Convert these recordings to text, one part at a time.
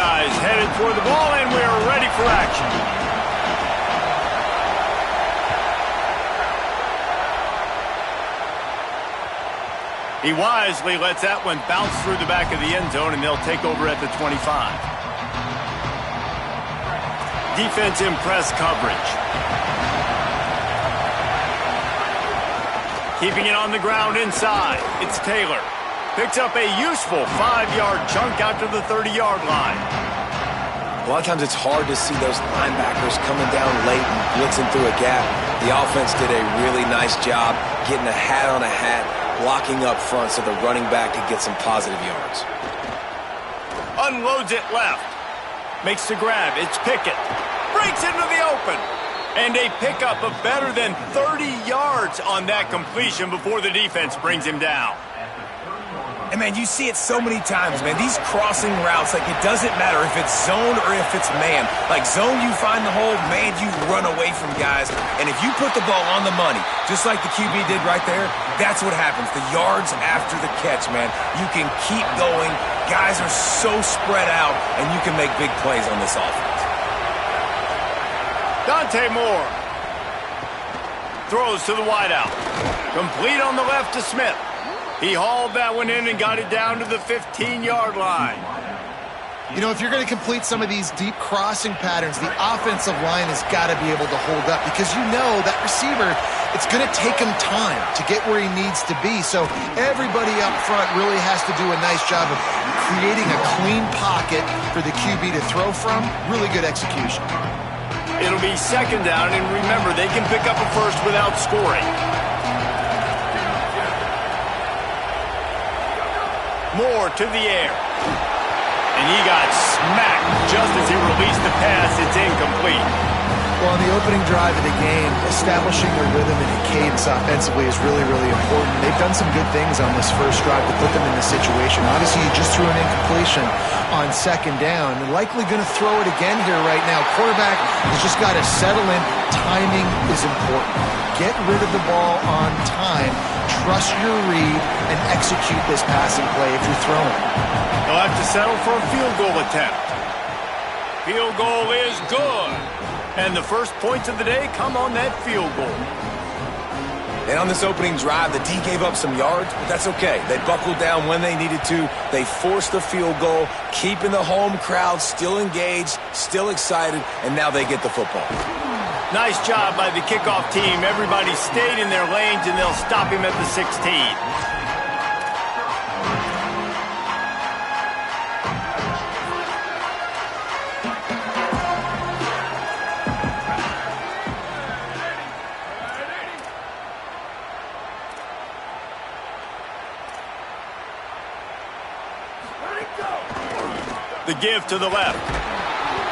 guys headed toward the ball, and we're ready for action. He wisely lets that one bounce through the back of the end zone, and they'll take over at the 25. Defense in press coverage. Keeping it on the ground inside. It's Taylor. Picks up a useful 5-yard chunk out to the 30-yard line. A lot of times it's hard to see those linebackers coming down late and blitzing through a gap. The offense did a really nice job getting a hat on a hat, blocking up front so the running back could get some positive yards. Unloads it left. Makes the grab. It's Pickett. Breaks into the open. And a pickup of better than 30 yards on that completion before the defense brings him down. And, man, you see it so many times, man. These crossing routes, like, it doesn't matter if it's zone or if it's man. Like, zone, you find the hole. Man, you run away from guys. And if you put the ball on the money, just like the QB did right there, that's what happens. The yards after the catch, man. You can keep going. Guys are so spread out, and you can make big plays on this offense. Dante Moore throws to the wideout. Complete on the left to Smith. He hauled that one in and got it down to the 15-yard line. You know, if you're going to complete some of these deep crossing patterns, the offensive line has got to be able to hold up because you know that receiver, it's going to take him time to get where he needs to be. So everybody up front really has to do a nice job of creating a clean pocket for the QB to throw from. Really good execution. It'll be second down, and remember, they can pick up a first without scoring. Moore to the air. And he got smacked just as he released the pass. It's incomplete. Well, on the opening drive of the game, establishing a rhythm and a cadence offensively is really, really important. They've done some good things on this first drive to put them in this situation. Obviously, you just threw an incompletion on second down. They're likely going to throw it again here right now. Quarterback has just got to settle in. Timing is important. Get rid of the ball on time. Trust your read and execute this passing play if you're throwing. They'll have to settle for a field goal attempt. Field goal is good. And the first points of the day come on that field goal. And on this opening drive, the D gave up some yards, but that's okay. They buckled down when they needed to. They forced the field goal, keeping the home crowd still engaged, still excited, and now they get the football. Nice job by the kickoff team. Everybody stayed in their lanes, and they'll stop him at the 16. The give to the left.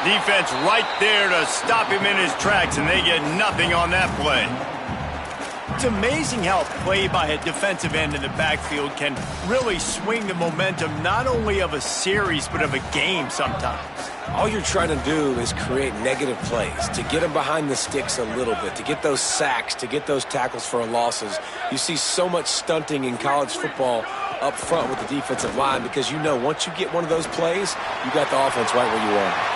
Defense right there to stop him in his tracks, and they get nothing on that play. It's amazing how a play by a defensive end in the backfield can really swing the momentum not only of a series but of a game sometimes. All you're trying to do is create negative plays, to get them behind the sticks a little bit, to get those sacks, to get those tackles for losses. You see so much stunting in college football up front with the defensive line because you know once you get one of those plays, you got the offense right where you want it.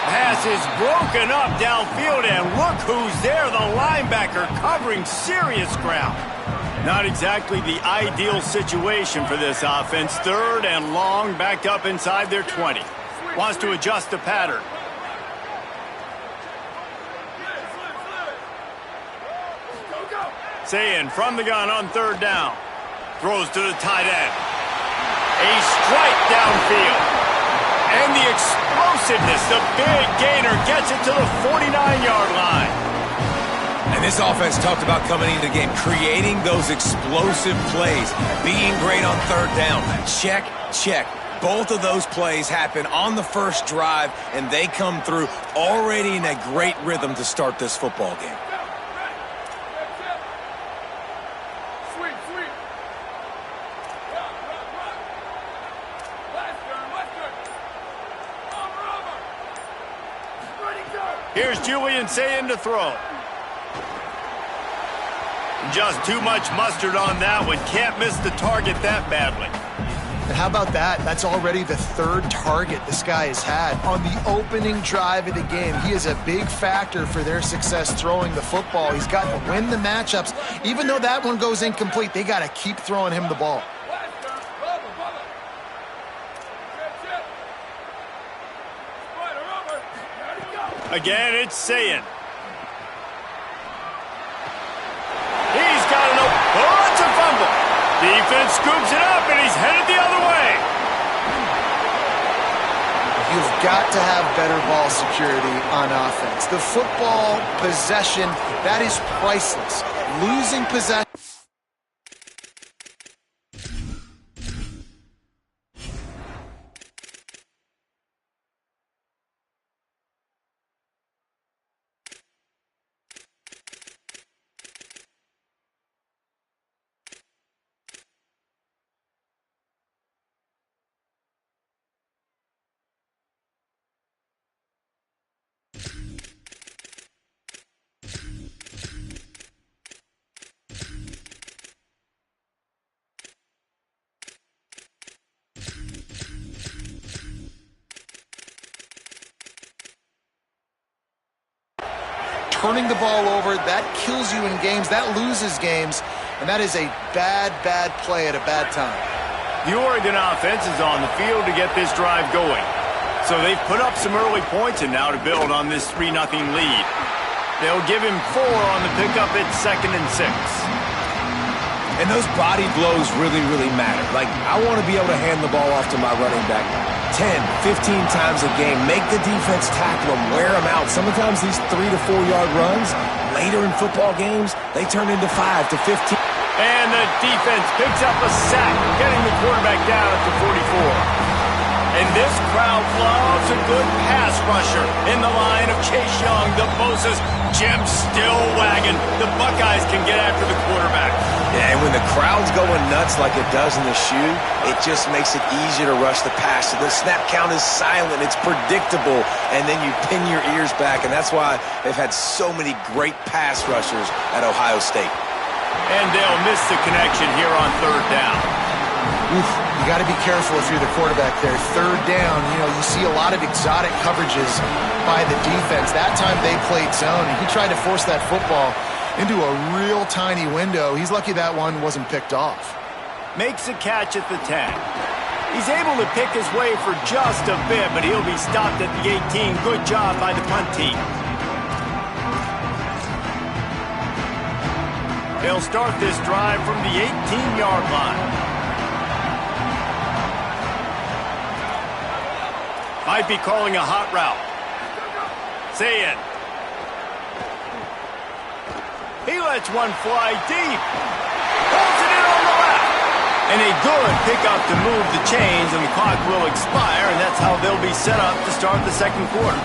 Pass is broken up downfield, and look who's there, the linebacker covering serious ground. Not exactly the ideal situation for this offense. Third and long, backed up inside their 20. Wants to adjust the pattern. Sayin from the gun on third down. Throws to the tight end. A strike downfield. And the explosiveness, the big gainer gets it to the 49-yard line. And this offense talked about coming into the game, creating those explosive plays, being great on third down. Check, check. Both of those plays happen on the first drive, and they come through already in a great rhythm to start this football game. Here's Julian Sayin to throw. Just too much mustard on that one. Can't miss the target that badly. And how about that? That's already the third target this guy has had on the opening drive of the game. He is a big factor for their success throwing the football. He's got to win the matchups. Even though that one goes incomplete, they got to keep throwing him the ball. Again, it's Sayin. He's got an open. Oh, it's a fumble. Defense scoops it up, and he's headed the other way. You've got to have better ball security on offense. The football possession, that is priceless. Losing possession. Turning the ball over, that kills you in games, that loses games, and that is a bad, bad play at a bad time. The Oregon offense is on the field to get this drive going. So they've put up some early points and now to build on this 3-0 lead. They'll give him 4 on the pickup at 2nd and 6. And those body blows really, really matter. Like, I want to be able to hand the ball off to my running back 10, 15 times a game. Make the defense tackle them, wear them out. Sometimes these 3 to 4 yard runs, later in football games, they turn into 5 to 15. And the defense picks up a sack, getting the quarterback down at the 44. And this crowd loves a good pass rusher in the line of Chase Young, the Bosa's. Jim still wagging. The Buckeyes can get after the quarterback. Yeah, and when the crowd's going nuts like it does in the shoe, it just makes it easier to rush the pass. So the snap count is silent. It's predictable. And then you pin your ears back. And that's why they've had so many great pass rushers at Ohio State. And they'll miss the connection here on 3rd down. Oof, you got to be careful if you're the quarterback there. 3rd down, you see a lot of exotic coverages by the defense. That time they played zone, and he tried to force that football into a real tiny window. He's lucky that one wasn't picked off. Makes a catch at the 10. He's able to pick his way for just a bit, but he'll be stopped at the 18. Good job by the punt team. They'll start this drive from the 18-yard line. Might be calling a hot route. Sayin. He lets one fly deep. Pulls it in on the left. And a good pickup to move the chains, and the clock will expire, and that's how they'll be set up to start the 2nd quarter.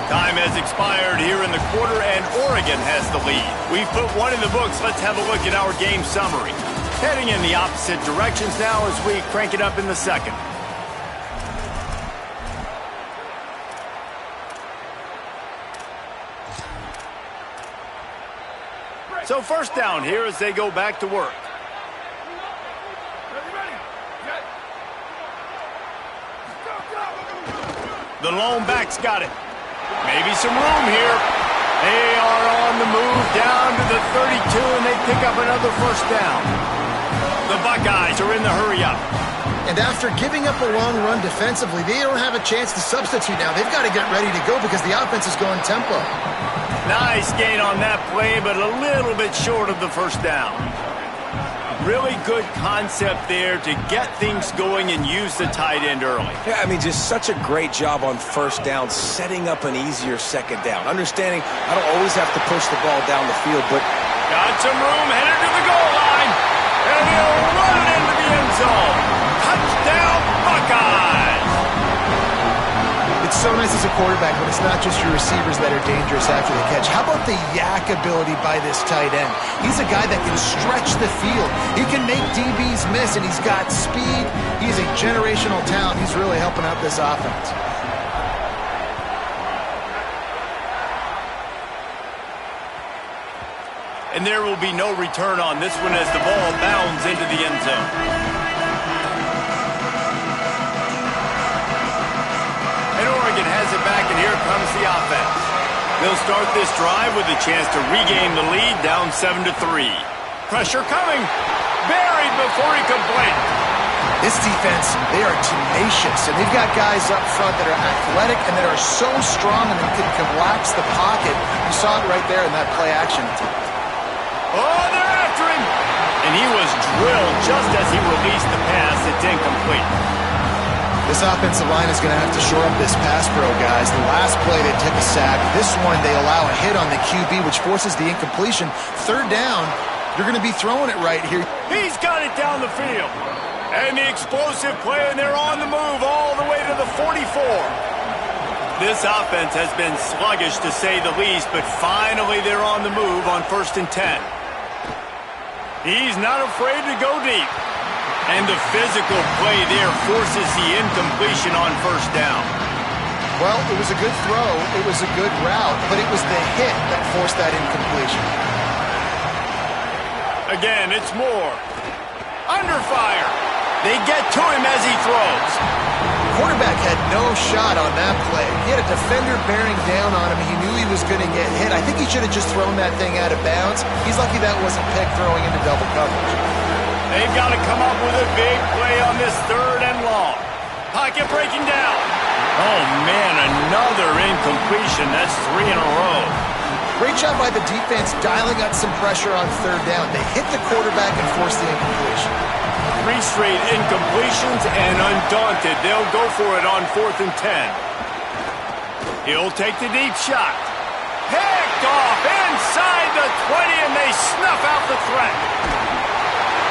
Time has expired here in the quarter, and Oregon has the lead. We've put one in the books. Let's have a look at our game summary. Heading in the opposite directions now as we crank it up in the 2nd. So 1st down here as they go back to work. The lone back's got it. Maybe some room here. They are on the move down to the 32, and they pick up another 1st down. The Buckeyes are in the hurry-up. And after giving up a long run defensively, they don't have a chance to substitute now. They've got to get ready to go because the offense is going tempo. Nice gain on that play, but a little bit short of the 1st down. Really good concept there to get things going and use the tight end early. Yeah, I mean, just such a great job on 1st down, setting up an easier 2nd down. Understanding I don't always have to push the ball down the field, but... Got some room, headed to the goal line, and he'll run it into the end zone. Touchdown, Buckeyes! It's so nice as a quarterback when it's not just your receivers that are dangerous after the catch. How about the yak ability by this tight end? He's a guy that can stretch the field. He can make DBs miss, and he's got speed. He's a generational talent. He's really helping out this offense. And there will be no return on this one as the ball bounds into the end zone. target, has it back, and here comes the offense. They'll start this drive with a chance to regain the lead, down 7-3. Pressure coming. Buried before he could blink. This defense, they are tenacious, and they've got guys up front that are athletic and that are so strong and they can collapse the pocket. You saw it right there in that play action. Oh, they're after him. And he was drilled just as he released the pass. It's incomplete. This offensive line is going to have to shore up this pass pro, guys. The last play, they took a sack. This one, they allow a hit on the QB, which forces the incompletion. Third down, you're going to be throwing it right here. He's got it down the field. And the explosive play, and they're on the move all the way to the 44. This offense has been sluggish, to say the least, but finally they're on the move on 1st and 10. He's not afraid to go deep. And the physical play there forces the incompletion on 1st down. Well, it was a good throw. It was a good route, but it was the hit that forced that incompletion. Again, it's Moore. Under fire. They get to him as he throws. Quarterback had no shot on that play. He had a defender bearing down on him. He knew he was going to get hit. I think he should have just thrown that thing out of bounds. He's lucky that wasn't picked throwing into double coverage. They've got to come up with a big play on this 3rd and long. Pocket breaking down. Oh, man, another incompletion. That's 3 in a row. Great job by the defense dialing up some pressure on 3rd down. They hit the quarterback and forced the incompletion. 3 straight incompletions, and undaunted, they'll go for it on 4th and 10. He'll take the deep shot. Picked off inside the 20, and they snuff out the threat.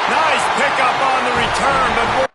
Nice pickup on the return, but...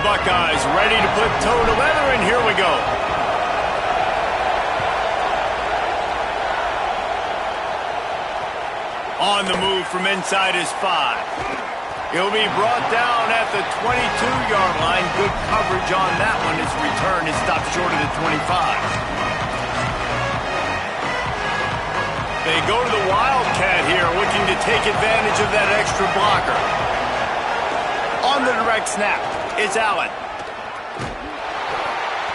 Buckeyes ready to put toe to leather, and here we go. On the move from inside his 5. He'll be brought down at the 22-yard line. Good coverage on that one. His return is stopped short of the 25. They go to the Wildcat here, looking to take advantage of that extra blocker. On the direct snap, it's Allen.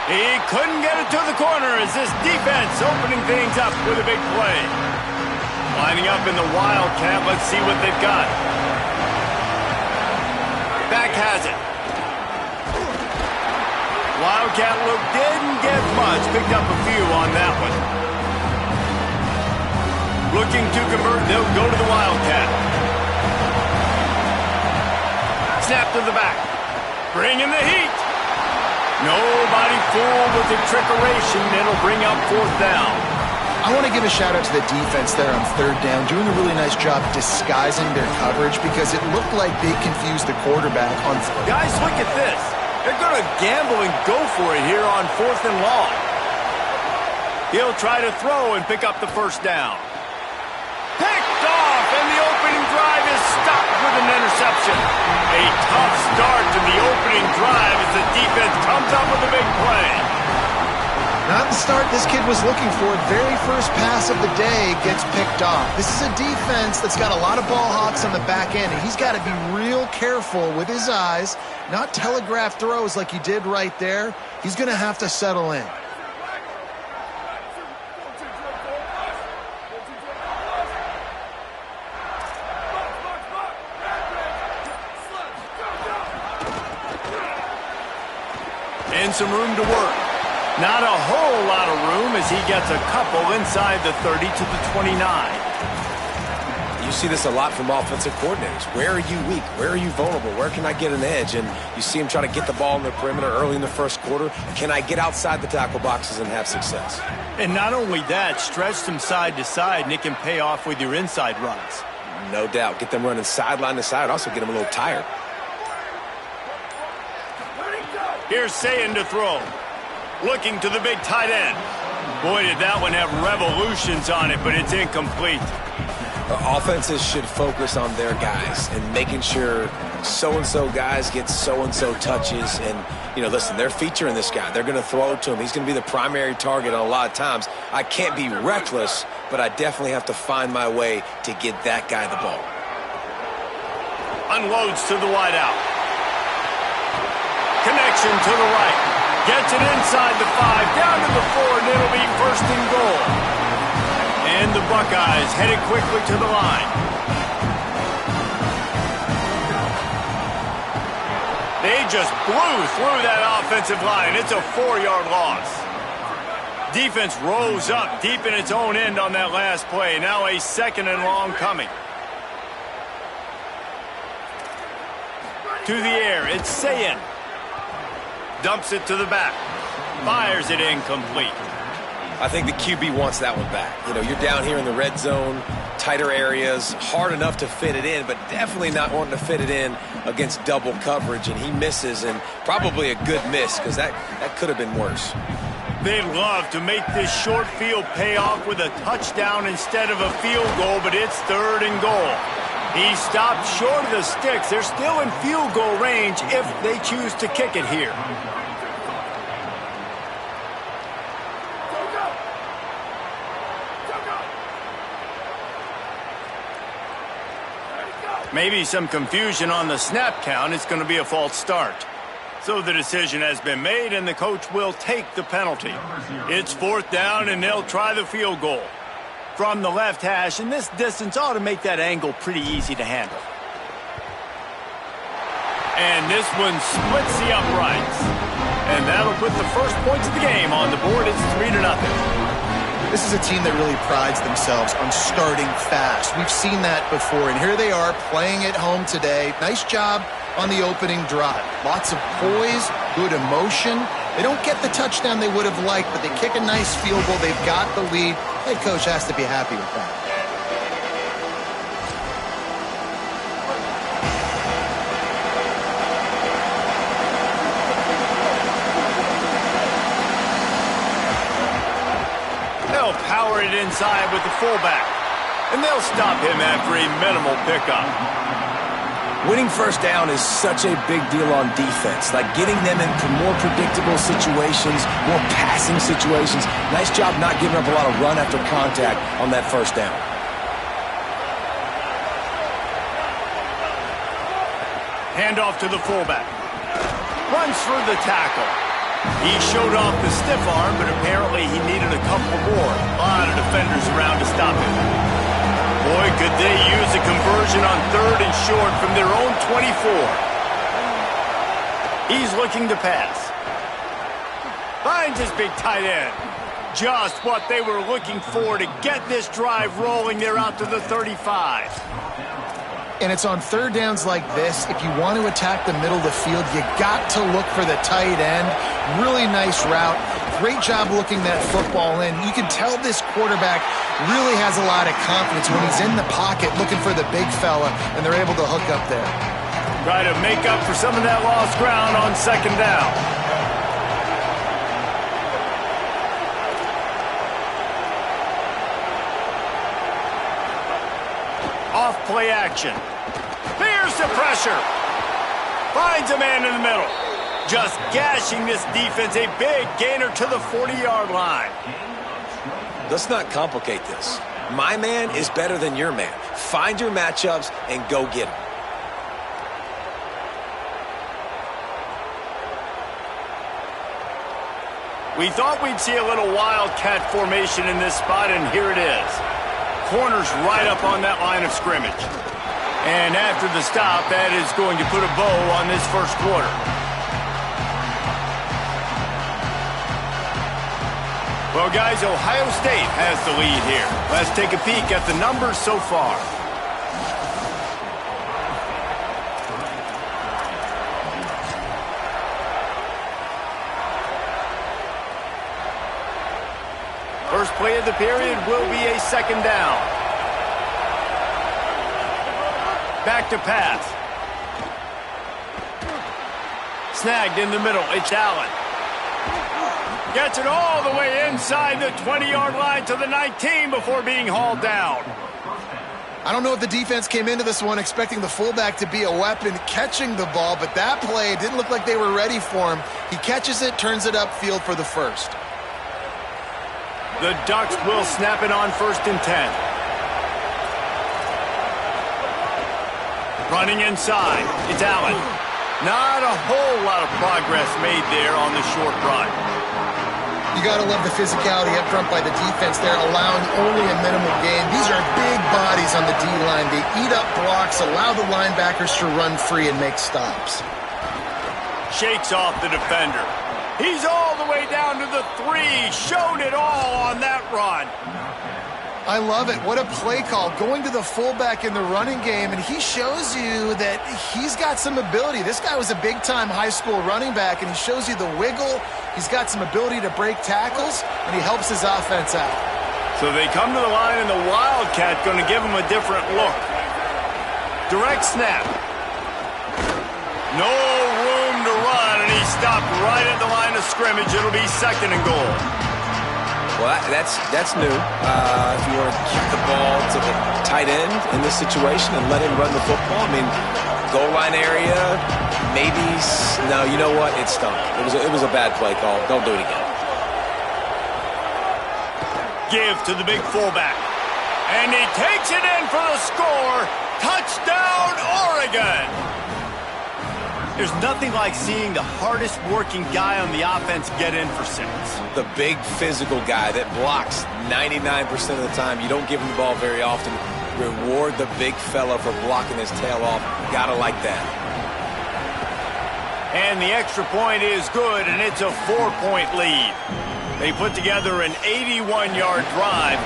He couldn't get it to the corner as this defense opening things up with a big play. Lining up in the Wildcat, let's see what they've got. Back has it. Wildcat look didn't get much, picked up a few on that one. Looking to convert, they'll go to the Wildcat. Snap to the back. Bringing the heat. Nobody fooled with the trickeration. It'll bring up 4th down. I want to give a shout out to the defense there on 3rd down, doing a really nice job disguising their coverage because it looked like they confused the quarterback on. Guys, look at this. They're going to gamble and go for it here on 4th and long. He'll try to throw and pick up the 1st down. Picked off, and the opening drive is stopped with an interception. A tough start to the opening drive as the defense comes up with a big play. Not the start this kid was looking for. Very first pass of the day gets picked off. This is a defense that's got a lot of ball hawks on the back end, and he's got to be real careful with his eyes, not telegraph throws like he did right there. He's going to have to settle in. And some room to work. Not a whole lot of room as he gets a couple inside the 30 to the 29. You see this a lot from offensive coordinators. Where are you weak? Where are you vulnerable? Where can I get an edge? And you see him try to get the ball in the perimeter early in the 1st quarter. Can I get outside the tackle boxes and have success? And not only that, stretch them side to side, and it can pay off with your inside runs. No doubt. Get them running sideline to side. Also get them a little tired. Here's Sayin to throw. Looking to the big tight end. Boy, did that one have revolutions on it, but it's incomplete. Offenses should focus on their guys and making sure so-and-so guys get so-and-so touches. And, you know, listen, they're featuring this guy. They're going to throw it to him. He's going to be the primary target on a lot of times. I can't be reckless, but I definitely have to find my way to get that guy the ball. Unloads to the wideout. Connection to the right. Gets it inside the 5, down to the 4, and it'll be 1st and goal. And the Buckeyes headed quickly to the line. They just blew through that offensive line. It's a 4-yard loss. Defense rose up deep in its own end on that last play. Now a 2nd and long coming. To the air, it's Sayin. Dumps it to the back. Fires it incomplete. I think the QB wants that one back. You know, you're down here in the red zone, tighter areas, hard enough to fit it in, but definitely not wanting to fit it in against double coverage, and he misses, and probably a good miss because that could have been worse. They'd love to make this short field pay off with a touchdown instead of a field goal, but it's 3rd and goal. He stopped short of the sticks. They're still in field goal range if they choose to kick it here. Maybe some confusion on the snap count. It's going to be a false start. So the decision has been made, and the coach will take the penalty. It's 4th down, and they'll try the field goal. From the left hash, and this distance ought to make that angle pretty easy to handle. And this one splits the uprights. And that'll put the first points of the game on the board. It's 3-0. This is a team that really prides themselves on starting fast. We've seen that before, and here they are playing at home today. Nice job on the opening drive. Lots of poise, good emotion. They don't get the touchdown they would have liked, but they kick a nice field goal. They've got the lead. Head coach has to be happy with that. They'll power it inside with the fullback, and they'll stop him after a minimal pickup. Winning 1st down is such a big deal on defense, like getting them into more predictable situations, more passing situations. Nice job not giving up a lot of run after contact on that 1st down. Handoff to the fullback. Runs through the tackle. He showed off the stiff arm, but apparently he needed a couple more. A lot of defenders around to stop him. Boy, could they use a conversion on 3rd and short from their own 24. He's looking to pass. Finds his big tight end. Just what they were looking for to get this drive rolling. They're out to the 35. And it's on third downs like this. If you want to attack the middle of the field, you got to look for the tight end. Really nice route. Great job looking that football in. You can tell this quarterback really has a lot of confidence when he's in the pocket looking for the big fella, and they're able to hook up there. Try to make up for some of that lost ground on second down. Off play action. Fears the pressure. Finds a man in the middle. Just gashing this defense. A big gainer to the 40-yard line. Let's not complicate this. My man is better than your man. Find your matchups and go get him. We thought we'd see a little wildcat formation in this spot, and here it is. Corners right up on that line of scrimmage. And after the stop, that is going to put a bow on this first quarter. Well, guys, Ohio State has the lead here. Let's take a peek at the numbers so far. First play of the period will be a second down. Back to pass. Snagged in the middle. It's Allen. Gets it all the way inside the 20-yard line to the 19 before being hauled down. I don't know if the defense came into this one expecting the fullback to be a weapon catching the ball, but that play didn't look like they were ready for him. He catches it, turns it upfield for the first. The Ducks will snap it on 1st and 10. Running inside. It's Allen. Not a whole lot of progress made there on the short run. You got to love the physicality up front by the defense there, allowing only a minimal gain. These are big bodies on the D-line. They eat up blocks, allow the linebackers to run free and make stops. Shakes off the defender. He's all the way down to the 3. Showed it all on that run. I love it. What a play call. Going to the fullback in the running game, and he shows you that he's got some ability. This guy was a big-time high school running back, and he shows you the wiggle. He's got some ability to break tackles, and he helps his offense out. So they come to the line, and the Wildcat going to give him a different look. Direct snap. No room to run, and he stopped right at the line of scrimmage. It'll be 2nd and goal. Well, that's new. If you want to kick the ball to the tight end in this situation and let him run the football, I mean, goal line area, maybe. No, you know what? It stunk. It was a bad play call. Don't do it again. Give to the big fullback. And he takes it in for the score. Touchdown, Oregon! There's nothing like seeing the hardest working guy on the offense get in for 6. The big physical guy that blocks 99% of the time. You don't give him the ball very often. Reward the big fella for blocking his tail off. Gotta like that. And the extra point is good, and it's a 4-point lead. They put together an 81-yard drive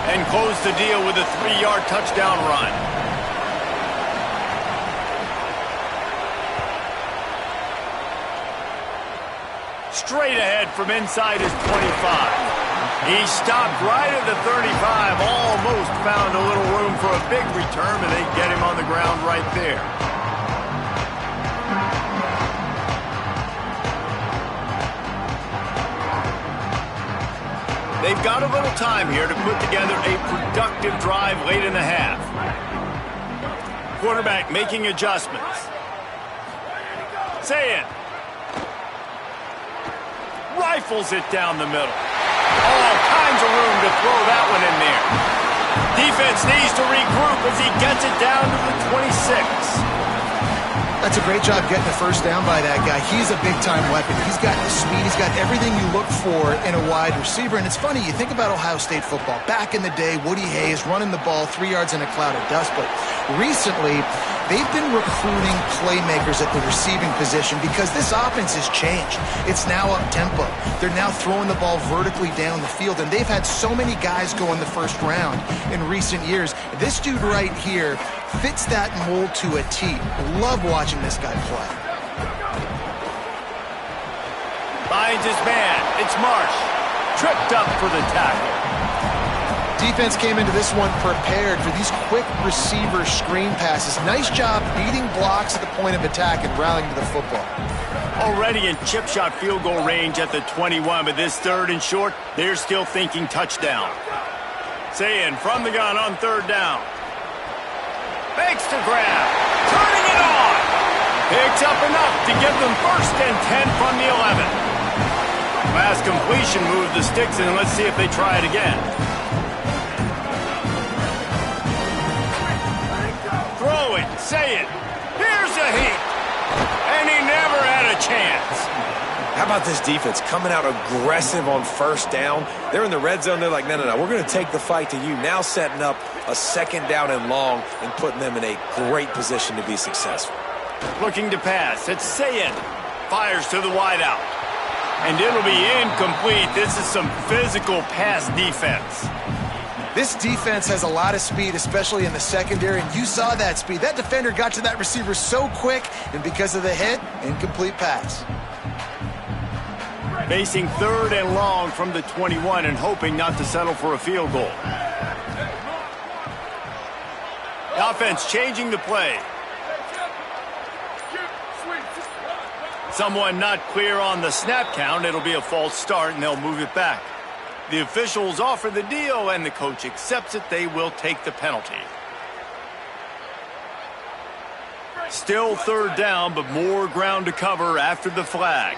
and close the deal with a 3-yard touchdown run. Straight ahead from inside his 25. He stopped right at the 35, almost found a little room for a big return, and they get him on the ground right there. They've got a little time here to put together a productive drive late in the half. Quarterback making adjustments. Say it. Rifles it down the middle. All kinds of room to throw that one in there. Defense needs to regroup as he gets it down to the 26. That's a great job getting the first down by that guy. He's a big-time weapon. He's got the speed. He's got everything you look for in a wide receiver. And it's funny, you think about Ohio State football. Back in the day, Woody Hayes running the ball 3 yards in a cloud of dust. But recently, they've been recruiting playmakers at the receiving position because this offense has changed. It's now up-tempo. They're now throwing the ball vertically down the field, and they've had so many guys go in the first round in recent years. This dude right here fits that mold to a T. Love watching this guy play. Finds his man. It's Marsh. Tripped up for the tackle. Defense came into this one prepared for these quick receiver screen passes. Nice job beating blocks at the point of attack and rallying to the football. Already in chip shot field goal range at the 21, but this 3rd and short, they're still thinking touchdown. Sayin from the gun on 3rd down. Makes the grab. Turning it on. Picks up enough to give them 1st and 10 from the 11. Last completion moved the sticks, and let's see if they try it again. Throw it, say it. Here's a heat. And he never had a chance. How about this defense coming out aggressive on 1st down? They're in the red zone. They're like, no, we're going to take the fight to you. Now setting up a 2nd down and long and putting them in a great position to be successful. Looking to pass. It's Sayin. Fires to the wideout. And it'll be incomplete. This is some physical pass defense. This defense has a lot of speed, especially in the secondary, and you saw that speed. That defender got to that receiver so quick, and because of the hit, incomplete pass. Facing 3rd and long from the 21 and hoping not to settle for a field goal. The offense changing the play. Someone not clear on the snap count. It'll be a false start, and they'll move it back. The officials offer the deal, and the coach accepts it. They will take the penalty. Still 3rd down, but more ground to cover after the flag.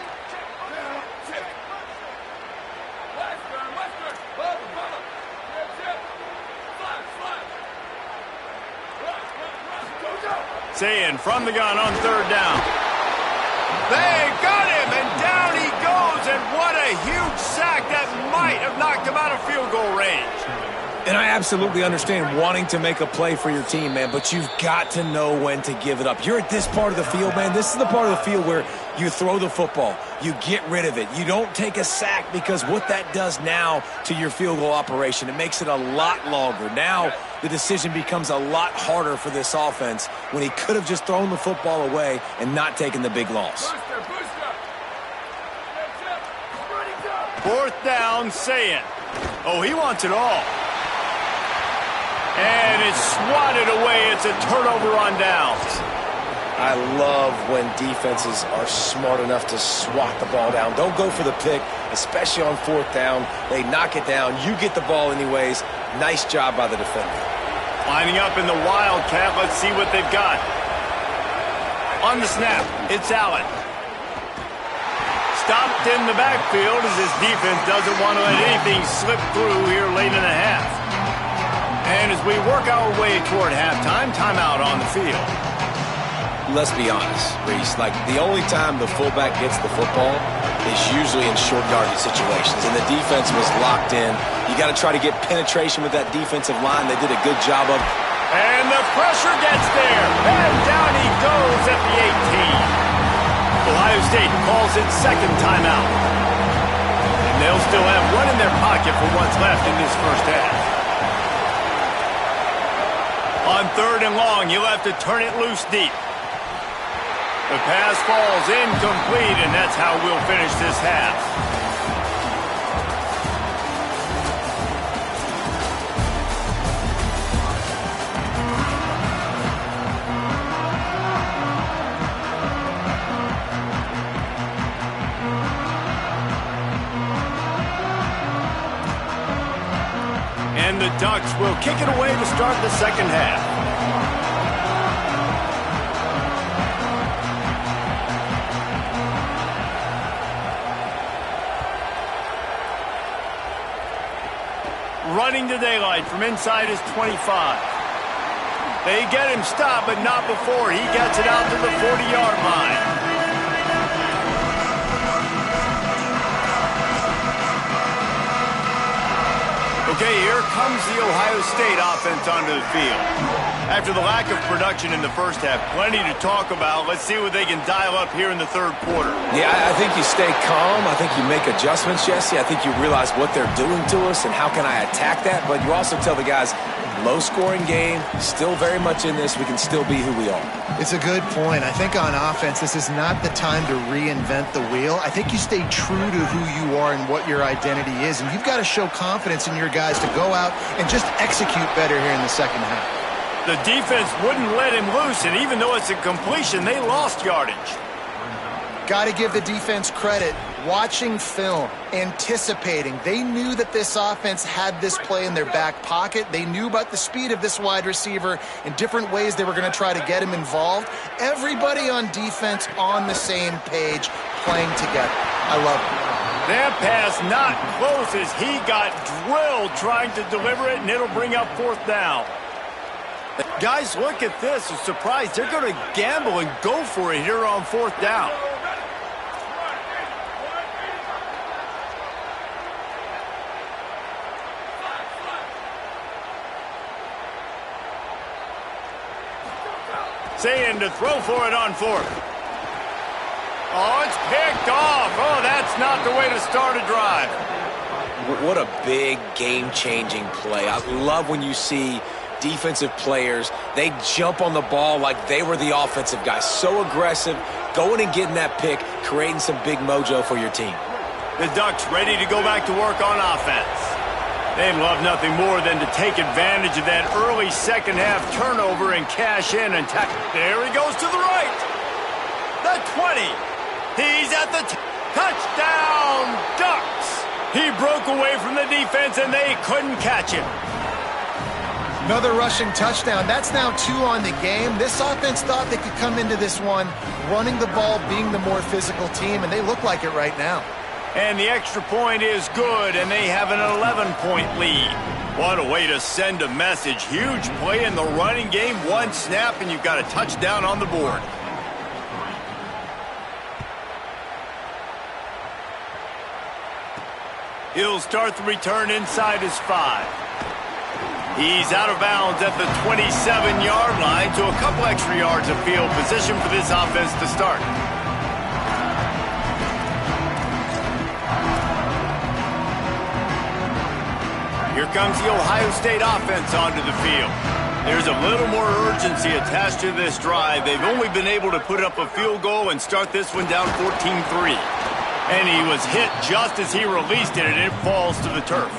Sayin from the gun on 3rd down. They got him, and down he goes, and what a huge sack that might have knocked him out of field goal range. And I absolutely understand wanting to make a play for your team, man, but you've got to know when to give it up. You're at this part of the field, man. This is the part of the field where you throw the football. You get rid of it. You don't take a sack, because what that does now to your field goal operation, it makes it a lot longer. Now the decision becomes a lot harder for this offense when he could have just thrown the football away and not taken the big loss. 4th down, Sayin. Oh, he wants it all. And it's swatted away. It's a turnover on downs. I love when defenses are smart enough to swat the ball down. Don't go for the pick, especially on 4th down. They knock it down. You get the ball anyways. Nice job by the defender. Lining up in the Wildcat. Let's see what they've got. On the snap, it's Allen. Stopped in the backfield as this defense doesn't want to let anything slip through here late in the half. And as we work our way toward halftime, timeout on the field. Let's be honest, Reese. Like, the only time the fullback gets the football is usually in short yardage situations, and the defense was locked in. You got to try to get penetration with that defensive line. They did a good job of. And the pressure gets there, and down he goes at the 18. Ohio State calls its 2nd timeout. And they'll still have one in their pocket for what's left in this first half. On 3rd and long, you'll have to turn it loose deep. The pass falls incomplete, and that's how we'll finish this half. And the Ducks will kick it away to start the 2nd half. Running to daylight from inside his 25. They get him stopped, but not before he gets it out to the 40-yard line. Okay, here comes the Ohio State offense onto the field. After the lack of production in the first half, plenty to talk about. Let's see what they can dial up here in the third quarter. Yeah, I think you stay calm. I think you make adjustments, Jesse. I think you realize what they're doing to us and how can I attack that. But you also tell the guys, low-scoring game, still very much in this. We can still be who we are. It's a good point. I think on offense, this is not the time to reinvent the wheel. I think you stay true to who you are and what your identity is. And you've got to show confidence in your guys to go out and just execute better here in the second half. The defense wouldn't let him loose, and even though it's a completion, they lost yardage. Got to give the defense credit. Watching film, anticipating. They knew that this offense had this play in their back pocket. They knew about the speed of this wide receiver and different ways they were going to try to get him involved. Everybody on defense on the same page, playing together. I love it. That pass not close as he got drilled trying to deliver it, and it'll bring up fourth down. Guys, look at this. I'm surprised. They're going to gamble and go for it here on fourth down. Saying to throw for it on fourth. Oh, it's picked off. Oh, that's not the way to start a drive. What a big game-changing play. I love when you see defensive players, they jump on the ball like they were the offensive guys. So aggressive, going and getting that pick, creating some big mojo for your team. The Ducks ready to go back to work on offense. They'd love nothing more than to take advantage of that early second half turnover and cash in and tackle. There he goes to the right. The 20. He's at the touchdown, Ducks. He broke away from the defense and they couldn't catch him. Another rushing touchdown. That's now 2 on the game. This offense thought they could come into this one running the ball, being the more physical team, and they look like it right now. And the extra point is good, and they have an 11-point lead. What a way to send a message. Huge play in the running game. One snap, and you've got a touchdown on the board. He'll start the return inside his 5. He's out of bounds at the 27-yard line, so a couple extra yards of field position for this offense to start. Here comes the Ohio State offense onto the field. There's a little more urgency attached to this drive. They've only been able to put up a field goal and start this one down 14-3. And he was hit just as he released it, and it falls to the turf.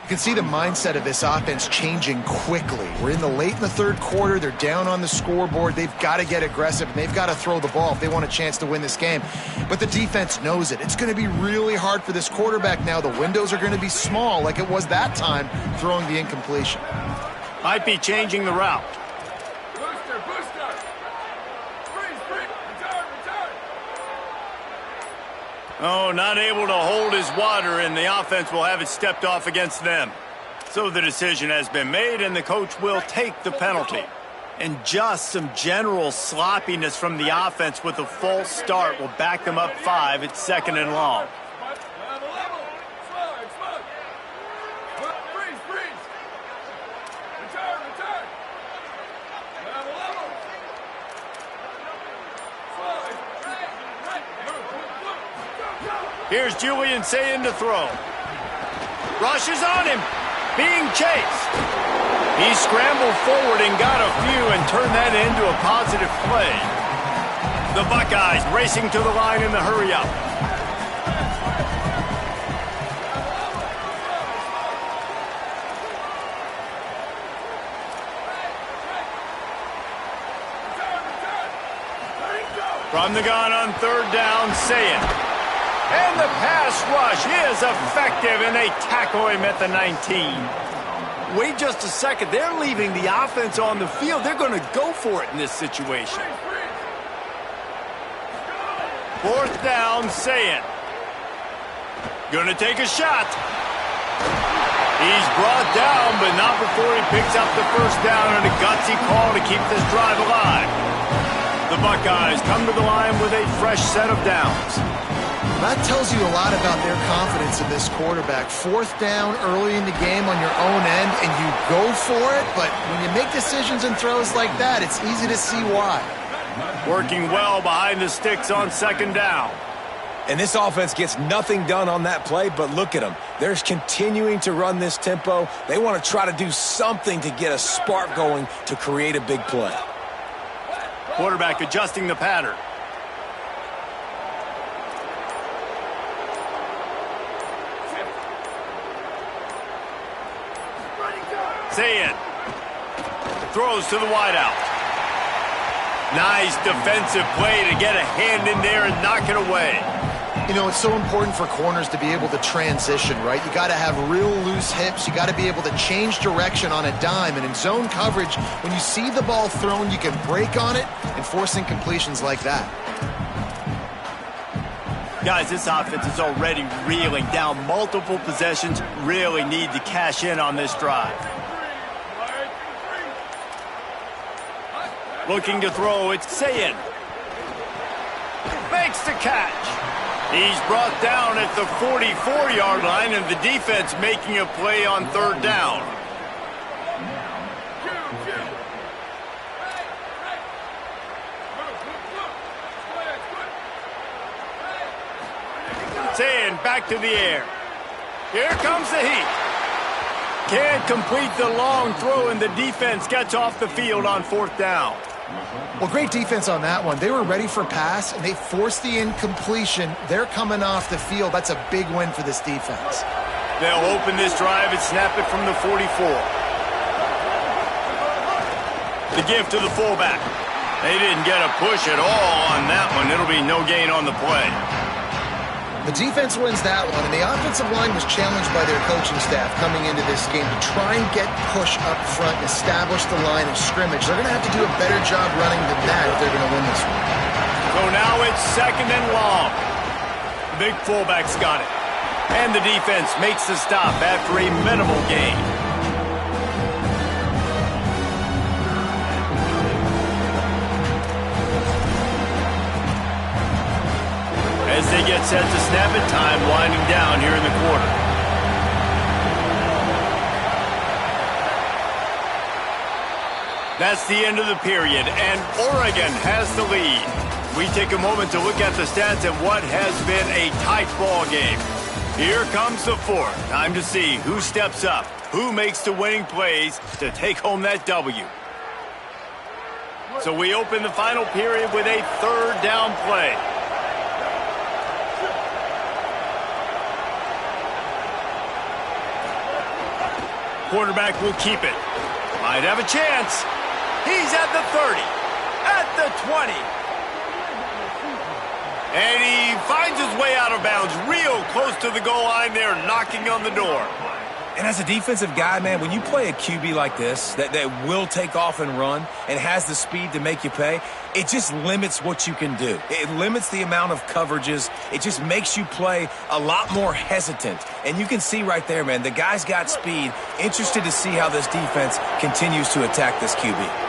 You can see the mindset of this offense changing quickly. We're in the third quarter. They're down on the scoreboard. They've got to get aggressive, and they've got to throw the ball if they want a chance to win this game. But the defense knows it. It's going to be really hard for this quarterback now. The windows are going to be small like it was that time throwing the incompletion. Might be changing the route. Oh, not able to hold his water, and the offense will have it stepped off against them. So the decision has been made, and the coach will take the penalty. And just some general sloppiness from the offense with a false start will back them up 5 at 2nd and long. Here's Julian saying to throw. Rush is on him. Being chased. He scrambled forward and got a few and turned that into a positive play. The Buckeyes racing to the line in the hurry-up. From the gun on 3rd down, Saying. And the pass rush is effective, and they tackle him at the 19. Wait just a second. They're leaving the offense on the field. They're going to go for it in this situation. 4th down, Saying. Gonna take a shot. He's brought down, but not before he picks up the first down and a gutsy call to keep this drive alive. The Buckeyes come to the line with a fresh set of downs. That tells you a lot about their confidence in this quarterback. Fourth down early in the game on your own end, and you go for it, but when you make decisions and throws like that, it's easy to see why. Working well behind the sticks on second down. And this offense gets nothing done on that play, but look at them. They're continuing to run this tempo. They want to try to do something to get a spark going to create a big play. Quarterback adjusting the pattern. Say it. Throws to the wideout. Nice defensive play to get a hand in there and knock it away. You know, it's so important for corners to be able to transition, right? You got to have real loose hips. You got to be able to change direction on a dime. And in zone coverage, when you see the ball thrown, you can break on it and force incompletions like that. Guys, this offense is already reeling down multiple possessions. Really need to cash in on this drive. Looking to throw, it's Sayin. Makes the catch. He's brought down at the 44-yard line, and the defense making a play on third down. Sayin back to the air. Here comes the heat. Can't complete the long throw, and the defense gets off the field on fourth down. Well, great defense on that one. They were ready for pass, and they forced the incompletion. They're coming off the field. That's a big win for this defense. They'll open this drive and snap it from the 44. The give to the fullback. They didn't get a push at all on that one. It'll be no gain on the play. The defense wins that one, and the offensive line was challenged by their coaching staff coming into this game to try and get push up front and establish the line of scrimmage. They're going to have to do a better job running than that if they're going to win this one. So now it's second and long. The big fullback's got it. And the defense makes the stop after a minimal gain. As they get set to snap it, time winding down here in the quarter. That's the end of the period, and Oregon has the lead. We take a moment to look at the stats of what has been a tight ball game. Here comes the fourth. Time to see who steps up, who makes the winning plays to take home that W. So we open the final period with a third down play. Quarterback will keep it. Might have a chance. He's at the 30, at the 20. And he finds his way out of bounds real close to the goal line there, knocking on the door. And as a defensive guy, man, when you play a QB like this that will take off and run and has the speed to make you pay, it just limits what you can do. It limits the amount of coverages. It just makes you play a lot more hesitant. And you can see right there, man, the guy's got speed. Interested to see how this defense continues to attack this QB.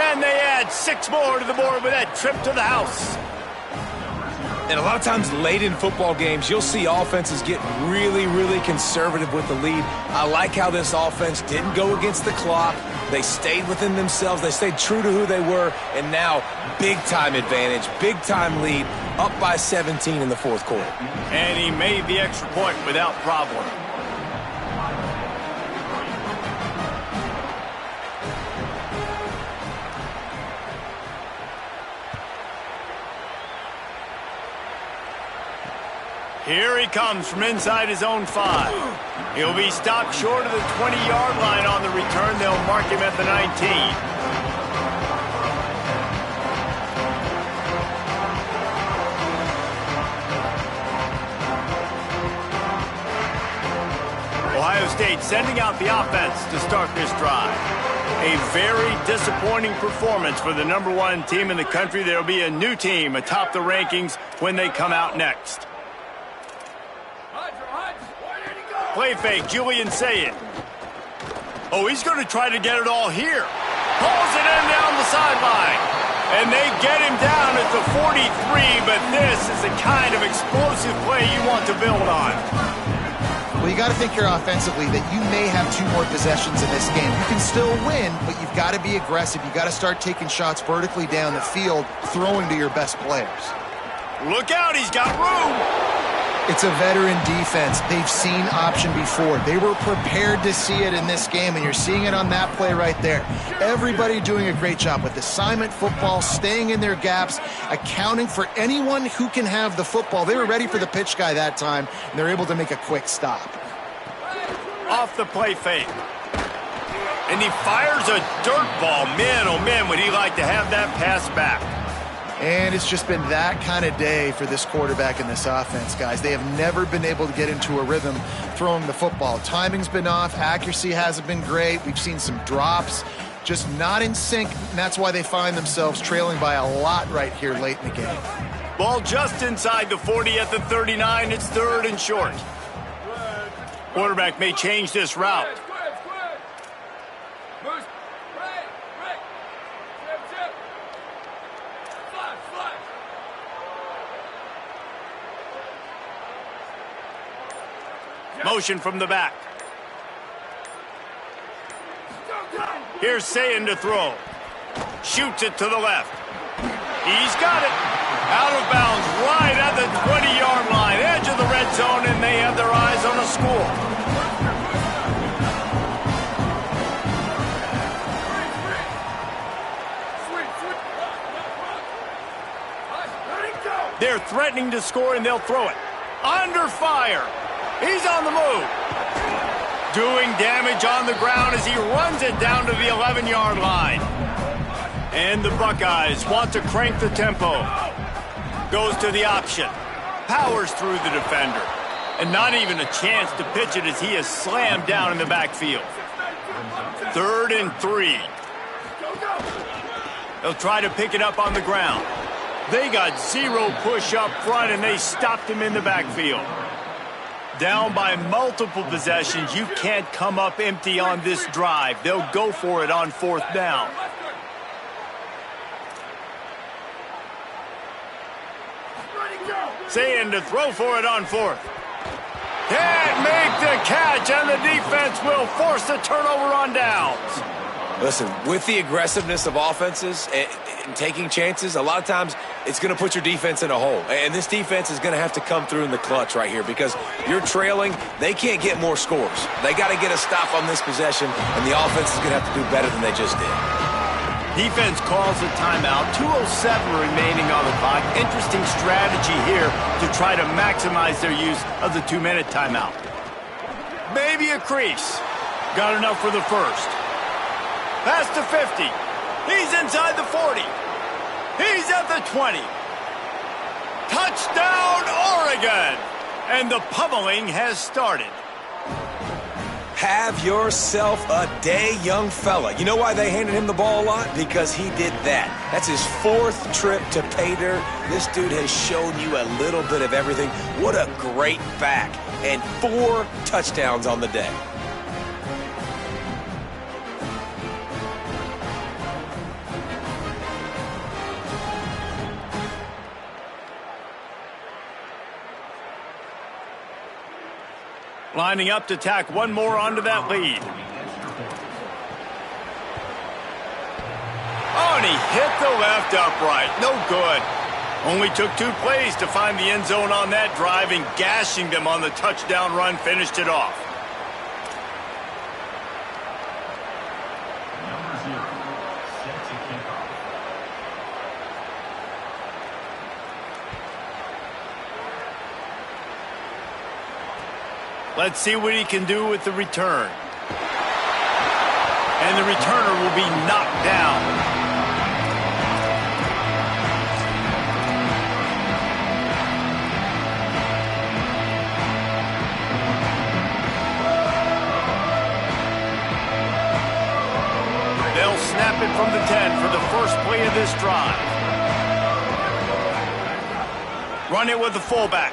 And they add 6 more to the board with that trip to the house. And a lot of times late in football games, you'll see offenses get really, really conservative with the lead. I like how this offense didn't go against the clock. They stayed within themselves. They stayed true to who they were. And now, big-time advantage, big-time lead, up by 17 in the fourth quarter. And he made the extra point without problem. Here he comes from inside his own 5. He'll be stopped short of the 20-yard line on the return. They'll mark him at the 19. Ohio State sending out the offense to start this drive. A very disappointing performance for the #1 team in the country. There will be a new team atop the rankings when they come out next. Play fake, Julian Sayed. Oh, he's going to try to get it all here. Pulls it in down the sideline. And they get him down at the 43, but this is the kind of explosive play you want to build on. Well, you got to think here offensively that you may have 2 more possessions in this game. You can still win, but you've got to be aggressive. You got to start taking shots vertically down the field, throwing to your best players. Look out, he's got room. It's a veteran defense. They've seen option before. They were prepared to see it in this game, and you're seeing it on that play right there. Everybody doing a great job with assignment football, staying in their gaps, accounting for anyone who can have the football. They were ready for the pitch guy that time, and they're able to make a quick stop. Off the play fake. And he fires a dirt ball. Man, oh man, would he like to have that pass back. And it's just been that kind of day for this quarterback and this offense, guys. They have never been able to get into a rhythm throwing the football. Timing's been off. Accuracy hasn't been great. We've seen some drops, just not in sync. And that's why they find themselves trailing by a lot right here late in the game. Ball just inside the 40 at the 39. It's 3rd and short. Quarterback may change this route. Motion from the back. Here's Sayin to throw. Shoots it to the left. He's got it. Out of bounds right at the 20-yard line. Edge of the red zone, and they have their eyes on a score. They're threatening to score, and they'll throw it. Under fire. He's on the move. Doing damage on the ground as he runs it down to the 11-yard line. And the Buckeyes want to crank the tempo. Goes to the option. Powers through the defender. And not even a chance to pitch it as he is slammed down in the backfield. 3rd and 3. They'll try to pick it up on the ground. They got 0 push up front, and they stopped him in the backfield. Down by multiple possessions. You can't come up empty on this drive. They'll go for it on 4th down. Saying to throw for it on 4th. Can't make the catch, and the defense will force the turnover on downs. Listen, with the aggressiveness of offenses and taking chances, a lot of times it's going to put your defense in a hole. And this defense is going to have to come through in the clutch right here because you're trailing. They can't get more scores. They got to get a stop on this possession, and the offense is going to have to do better than they just did. Defense calls a timeout. 2:07 remaining on the clock. Interesting strategy here to try to maximize their use of the 2-minute timeout. Maybe a crease. Got enough for the first. Past the 50. He's inside the 40. He's at the 20. Touchdown, Oregon! And the pummeling has started. Have yourself a day, young fella. You know why they handed him the ball a lot? Because he did that. That's his 4th trip to pay dirt. This dude has shown you a little bit of everything. What a great back. And 4 touchdowns on the day. Lining up to tack one more onto that lead. Oh, and he hit the left upright. No good. Only took 2 plays to find the end zone on that drive, and gashing them on the touchdown run finished it off. Let's see what he can do with the return. And the returner will be knocked down. it from the 10 for the first play of this drive. Run it with the fullback.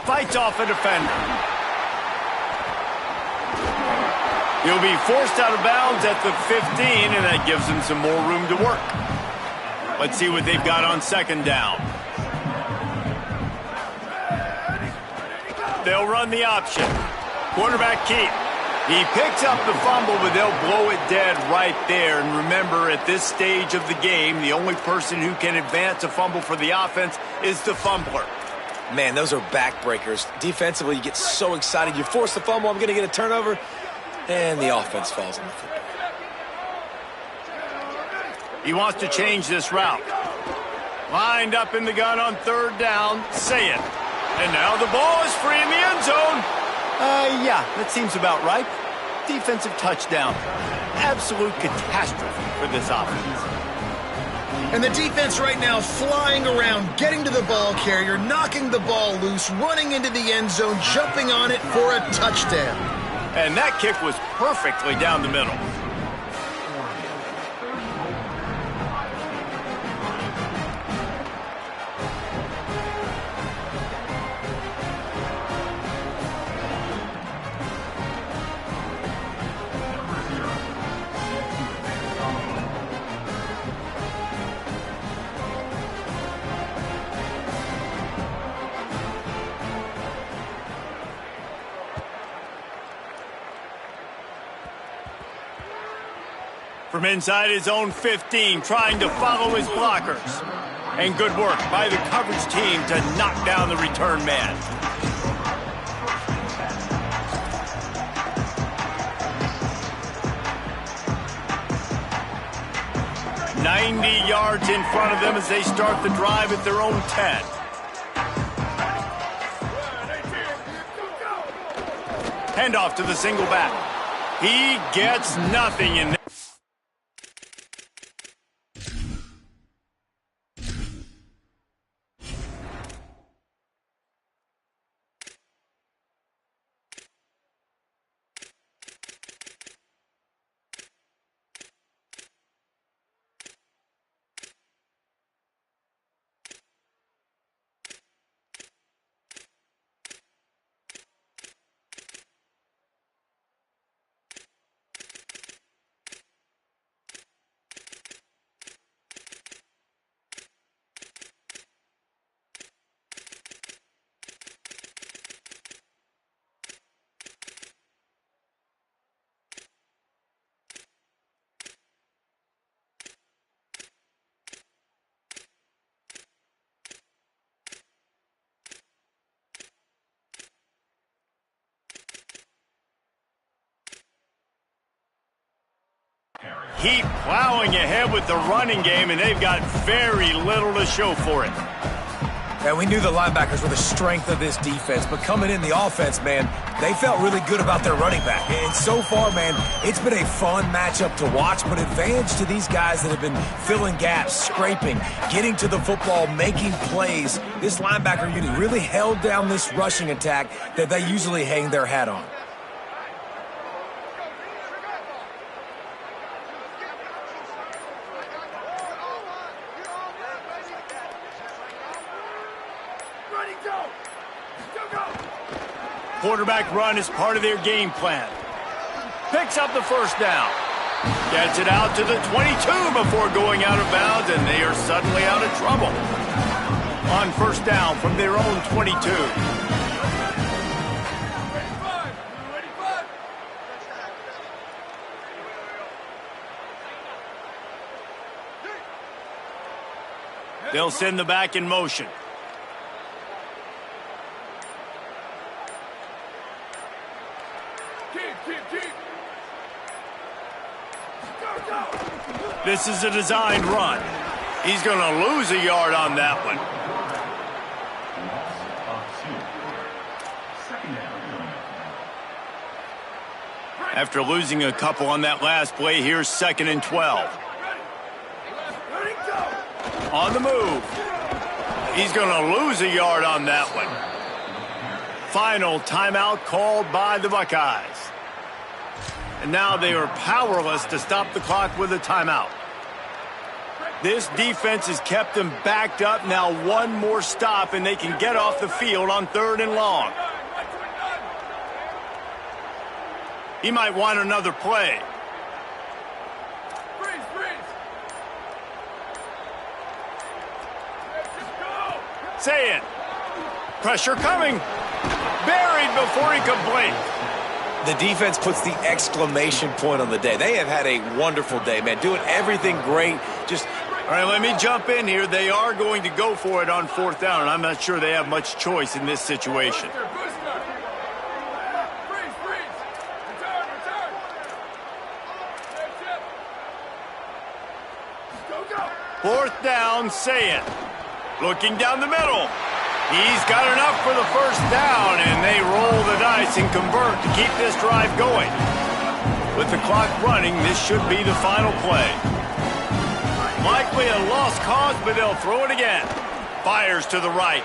Fights off a defender. He'll be forced out of bounds at the 15, and that gives him some more room to work. Let's see what they've got on second down. They'll run the option. Quarterback keep. He picks up the fumble, but they'll blow it dead right there. And remember, at this stage of the game, the only person who can advance a fumble for the offense is the fumbler. Man, those are backbreakers. Defensively, you get so excited. You force the fumble, I'm going to get a turnover, and the offense falls on the football. He wants to change this route. Lined up in the gun on third down. Say it. And now the ball is free in the end zone. Yeah, that seems about right. Defensive touchdown. Absolute catastrophe for this offense. And the defense right now flying around, getting to the ball carrier, knocking the ball loose, running into the end zone, jumping on it for a touchdown. And that kick was perfectly down the middle. From inside his own 15, trying to follow his blockers. And good work by the coverage team to knock down the return man. "90 yards in front of them as they start the drive at their own 10. Handoff to the single back. He gets nothing in there. Heat plowing ahead with the running game, and they've got very little to show for it. And we knew the linebackers were the strength of this defense, but coming in the offense, man, they felt really good about their running back. And so far, man, it's been a fun matchup to watch, but advantage to these guys that have been filling gaps, scraping, getting to the football, making plays. This linebacker unit really held down this rushing attack that they usually hang their hat on. Quarterback run is part of their game plan. Picks up the first down. Gets it out to the 22 before going out of bounds, and they are suddenly out of trouble. On first down from their own 22. They'll send the back in motion. This is a designed run. He's going to lose a yard on that one. After losing a couple on that last play, here's 2nd and 12. On the move. He's going to lose a yard on that one. Final timeout called by the Buckeyes. And now they are powerless to stop the clock with a timeout. This defense has kept them backed up. Now one more stop, and they can get off the field on 3rd and long. He might want another play. Say it. Pressure coming. Buried before he could blink. The defense puts the exclamation point on the day. They have had a wonderful day, man. Doing everything great. All right, let me jump in here. They are going to go for it on 4th down, and I'm not sure they have much choice in this situation. 4th down, say it. Looking down the middle. He's got enough for the 1st down, and they roll the dice and convert to keep this drive going. With the clock running, this should be the final play. Likely a lost cause, but they'll throw it again. Fires to the right.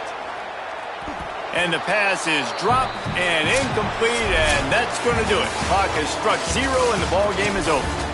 And the pass is dropped and incomplete, and that's going to do it. Clock has struck 0, and the ball game is over.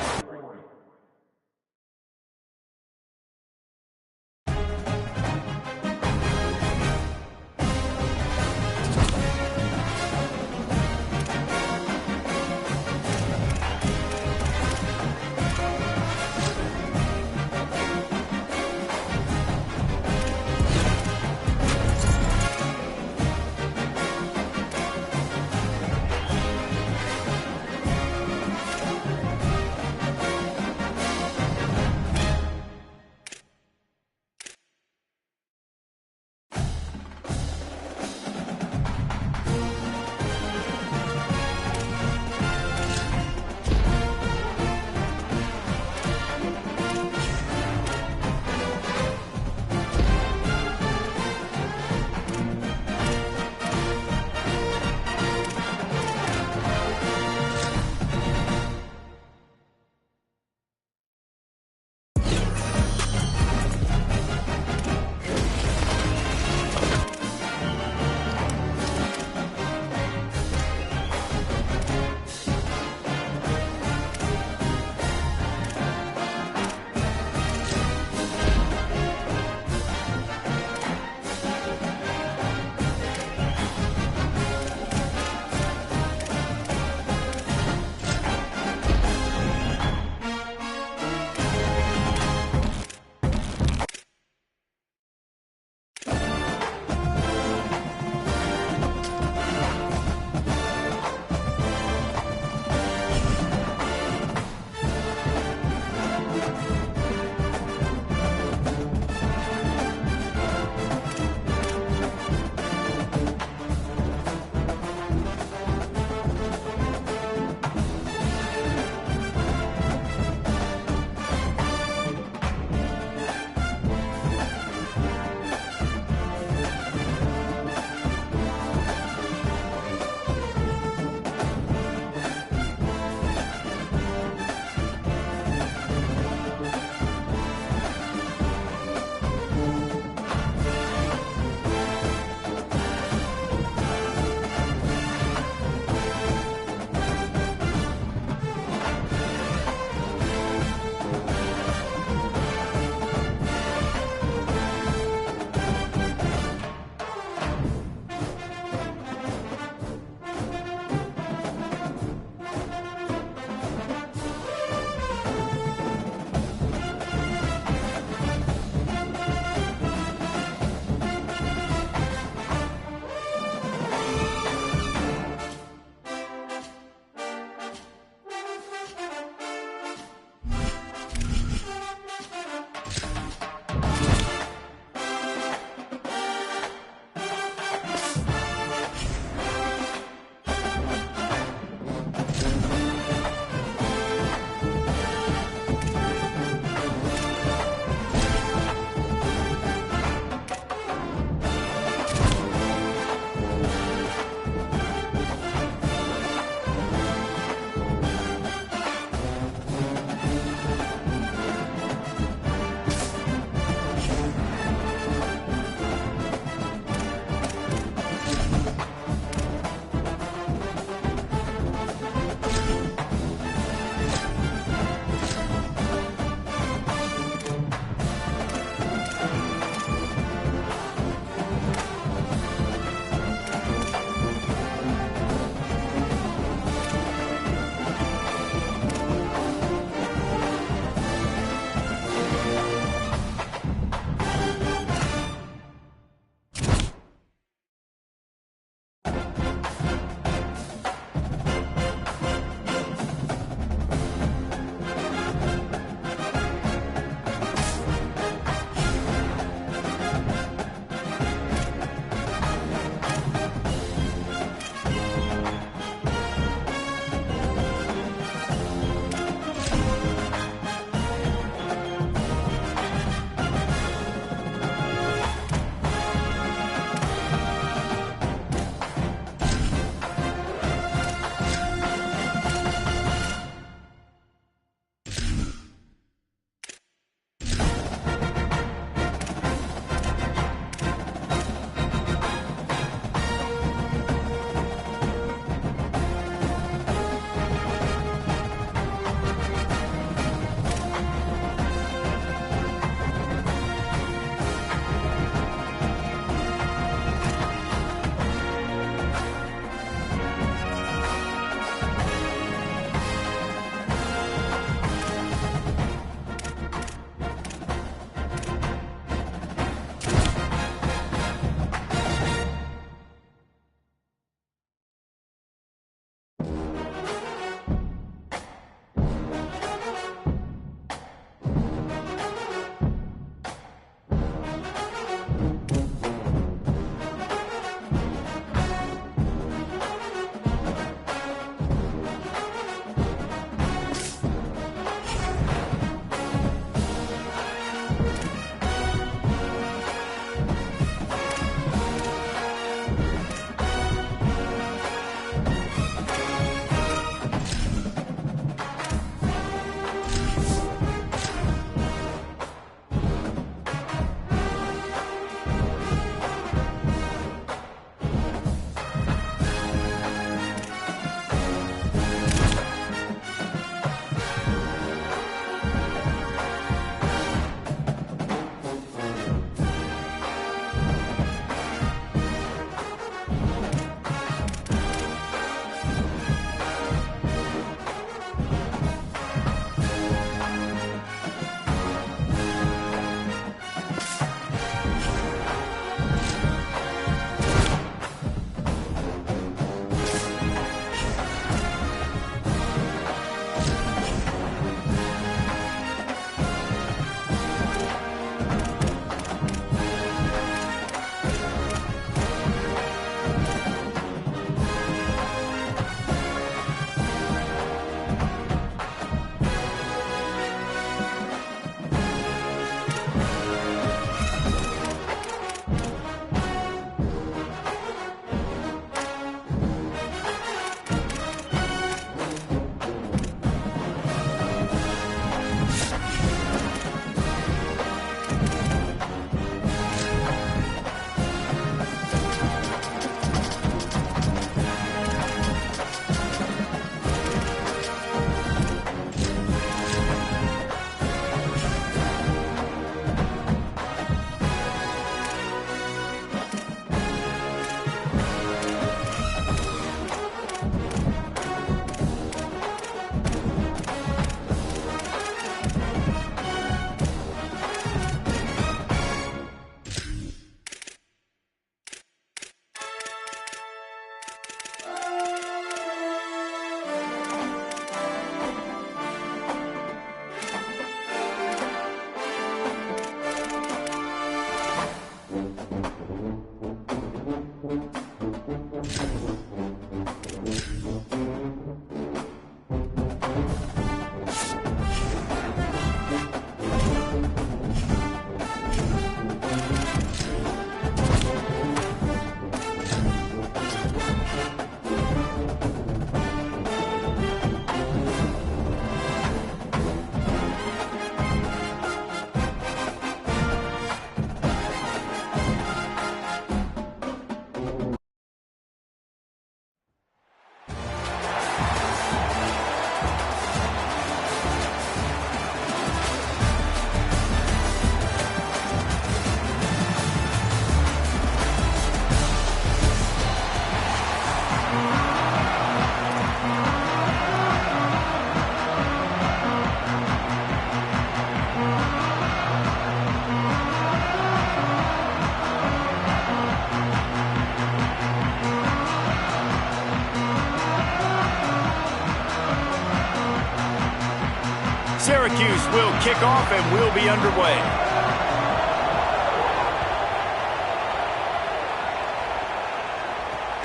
Syracuse will kick off and will be underway.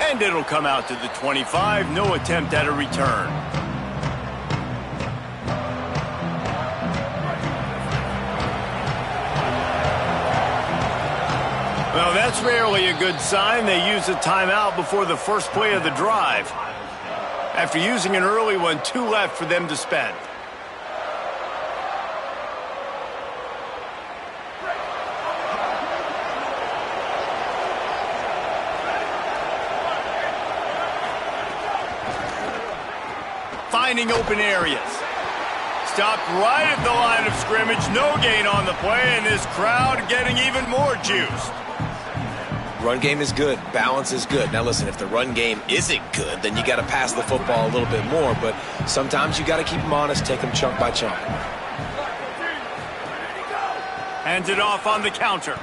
And it'll come out to the 25. No attempt at a return. Well, that's rarely a good sign. They use a timeout before the first play of the drive. After using an early one, 2 left for them to spend. Finding open areas. Stopped right at the line of scrimmage. No gain on the play, and this crowd getting even more juiced. Run game is good. Balance is good. Now listen, if the run game isn't good, then you got to pass the football a little bit more. But sometimes you got to keep them honest, take them chunk by chunk. Hands it off on the counter.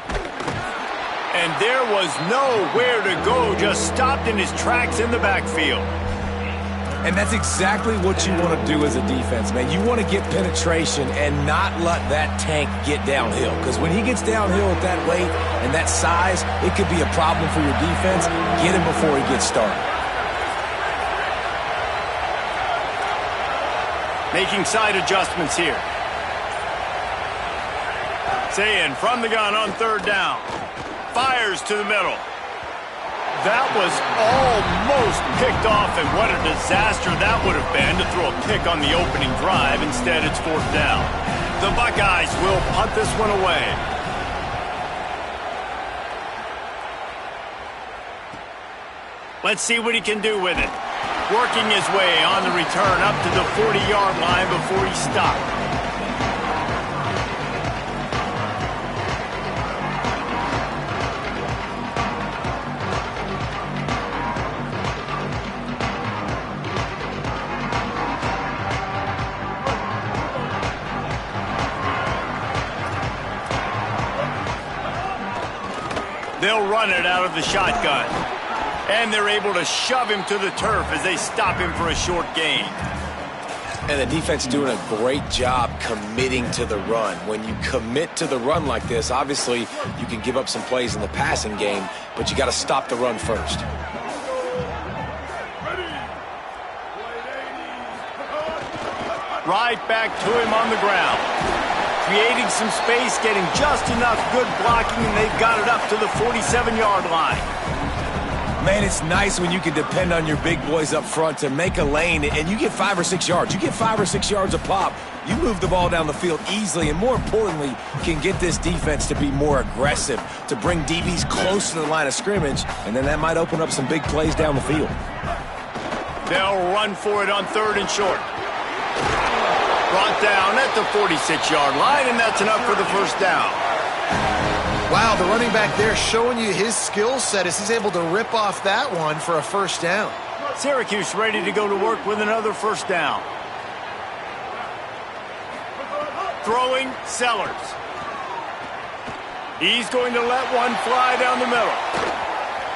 And there was nowhere to go. Just stopped in his tracks in the backfield. And that's exactly what you want to do as a defense, man. You want to get penetration and not let that tank get downhill. Because when he gets downhill at that weight and that size, it could be a problem for your defense. Get him before he gets started. Making side adjustments here. Saying from the gun on 3rd down. Fires to the middle. That was almost picked off, and what a disaster that would have been to throw a pick on the opening drive. Instead, it's 4th down. The Buckeyes will punt this one away. Let's see what he can do with it. Working his way on the return up to the 40-yard line before he stopped. They'll run it out of the shotgun. And they're able to shove him to the turf as they stop him for a short gain. And the defense is doing a great job committing to the run. When you commit to the run like this, obviously you can give up some plays in the passing game, but you got to stop the run first. Right back to him on the ground. Creating some space, getting just enough good blocking, and they've got it up to the 47-yard line. Man, it's nice when you can depend on your big boys up front to make a lane, and you get 5 or 6 yards. You get 5 or 6 yards a pop. You move the ball down the field easily, and more importantly, can get this defense to be more aggressive, to bring DBs close to the line of scrimmage, and then that might open up some big plays down the field. They'll run for it on 3rd and short. Brought down at the 46-yard line, and that's enough for the 1st down. Wow, the running back there showing you his skill set as he's able to rip off that one for a 1st down. Syracuse ready to go to work with another 1st down. Throwing Sellers. He's going to let one fly down the middle.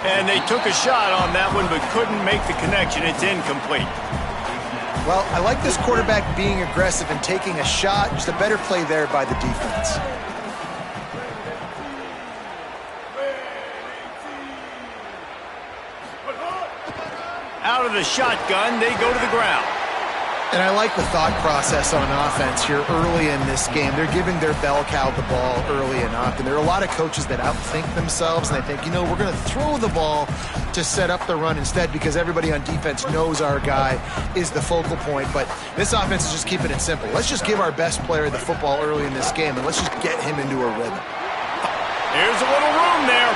And they took a shot on that one but couldn't make the connection. It's incomplete. Well, I like this quarterback being aggressive and taking a shot. Just a better play there by the defense. Out of the shotgun, they go to the ground. And I like the thought process on offense here early in this game. They're giving their bell cow the ball early and often. There are a lot of coaches that outthink themselves, and they think, you know, we're going to throw the ball to set up the run instead because everybody on defense knows our guy is the focal point. But this offense is just keeping it simple. Let's just give our best player the football early in this game, and let's just get him into a rhythm. Here's a little room there.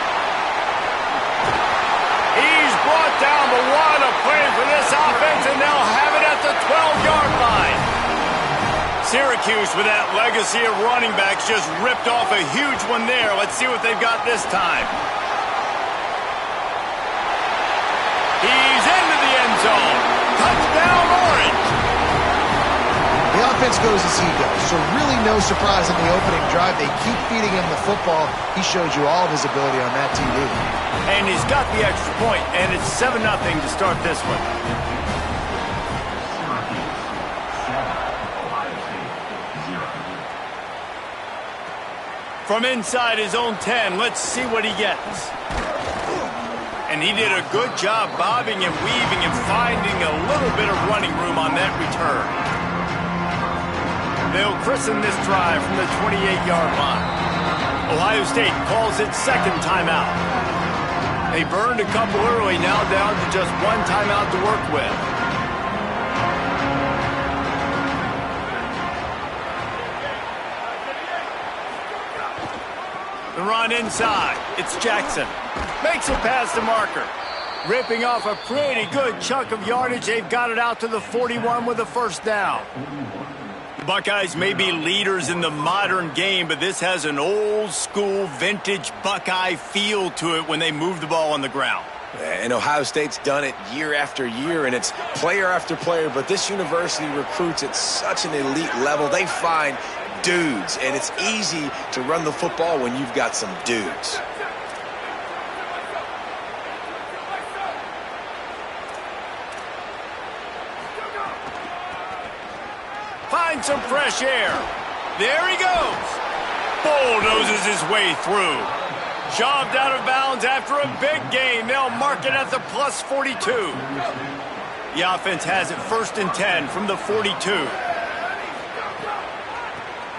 He's brought down, but what a play for this offense, and they'll have it at the 12-yard line. Syracuse, with that legacy of running backs, just ripped off a huge one there. Let's see what they've got this time. He's into the end zone. Touchdown, Orange. The offense goes as he goes, so really no surprise in the opening drive. They keep feeding him the football. He showed you all of his ability on that TD. And he's got the extra point, and it's 7-0 to start this one. From inside his own 10, let's see what he gets. And he did a good job bobbing and weaving and finding a little bit of running room on that return. They'll christen this drive from the 28-yard line. Ohio State calls its second timeout. They burned a couple early, now down to just one timeout to work with. The run inside. It's Jackson. Makes it past the marker. Ripping off a pretty good chunk of yardage. They've got it out to the 41 with a first down. The Buckeyes may be leaders in the modern game, but this has an old-school, vintage Buckeye feel to it when they move the ball on the ground. And Ohio State's done it year after year, and it's player after player, but this university recruits at such an elite level. They find dudes, and it's easy to run the football when you've got some dudes. Find some fresh air. There he goes. Bulldozes his way through. Shoved out of bounds after a big gain. They'll mark it at the plus 42. The offense has it 1st and 10 from the 42.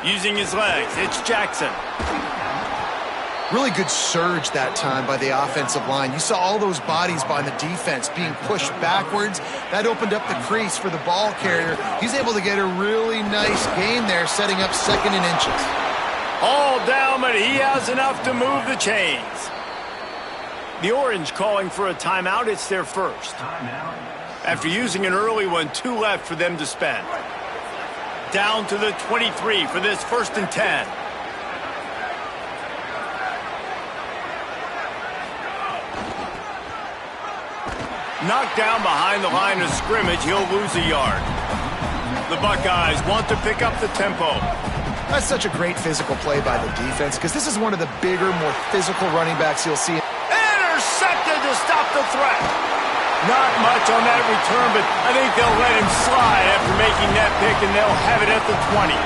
Using his legs, it's Jackson. Really good surge that time by the offensive line. You saw all those bodies by the defense being pushed backwards. That opened up the crease for the ball carrier. He's able to get a really nice gain there, setting up 2nd and inches. All down, but he has enough to move the chains. The Orange calling for a timeout. It's their first. After using an early one, 2 left for them to spend. Down to the 23 for this 1st and 10. Knocked down behind the line of scrimmage, he'll lose a yard. The Buckeyes want to pick up the tempo. That's such a great physical play by the defense because this is one of the bigger, more physical running backs you'll see. Intercepted to stop the threat. Not much on that return, but I think they'll let him slide after making that pick, and they'll have it at the 20.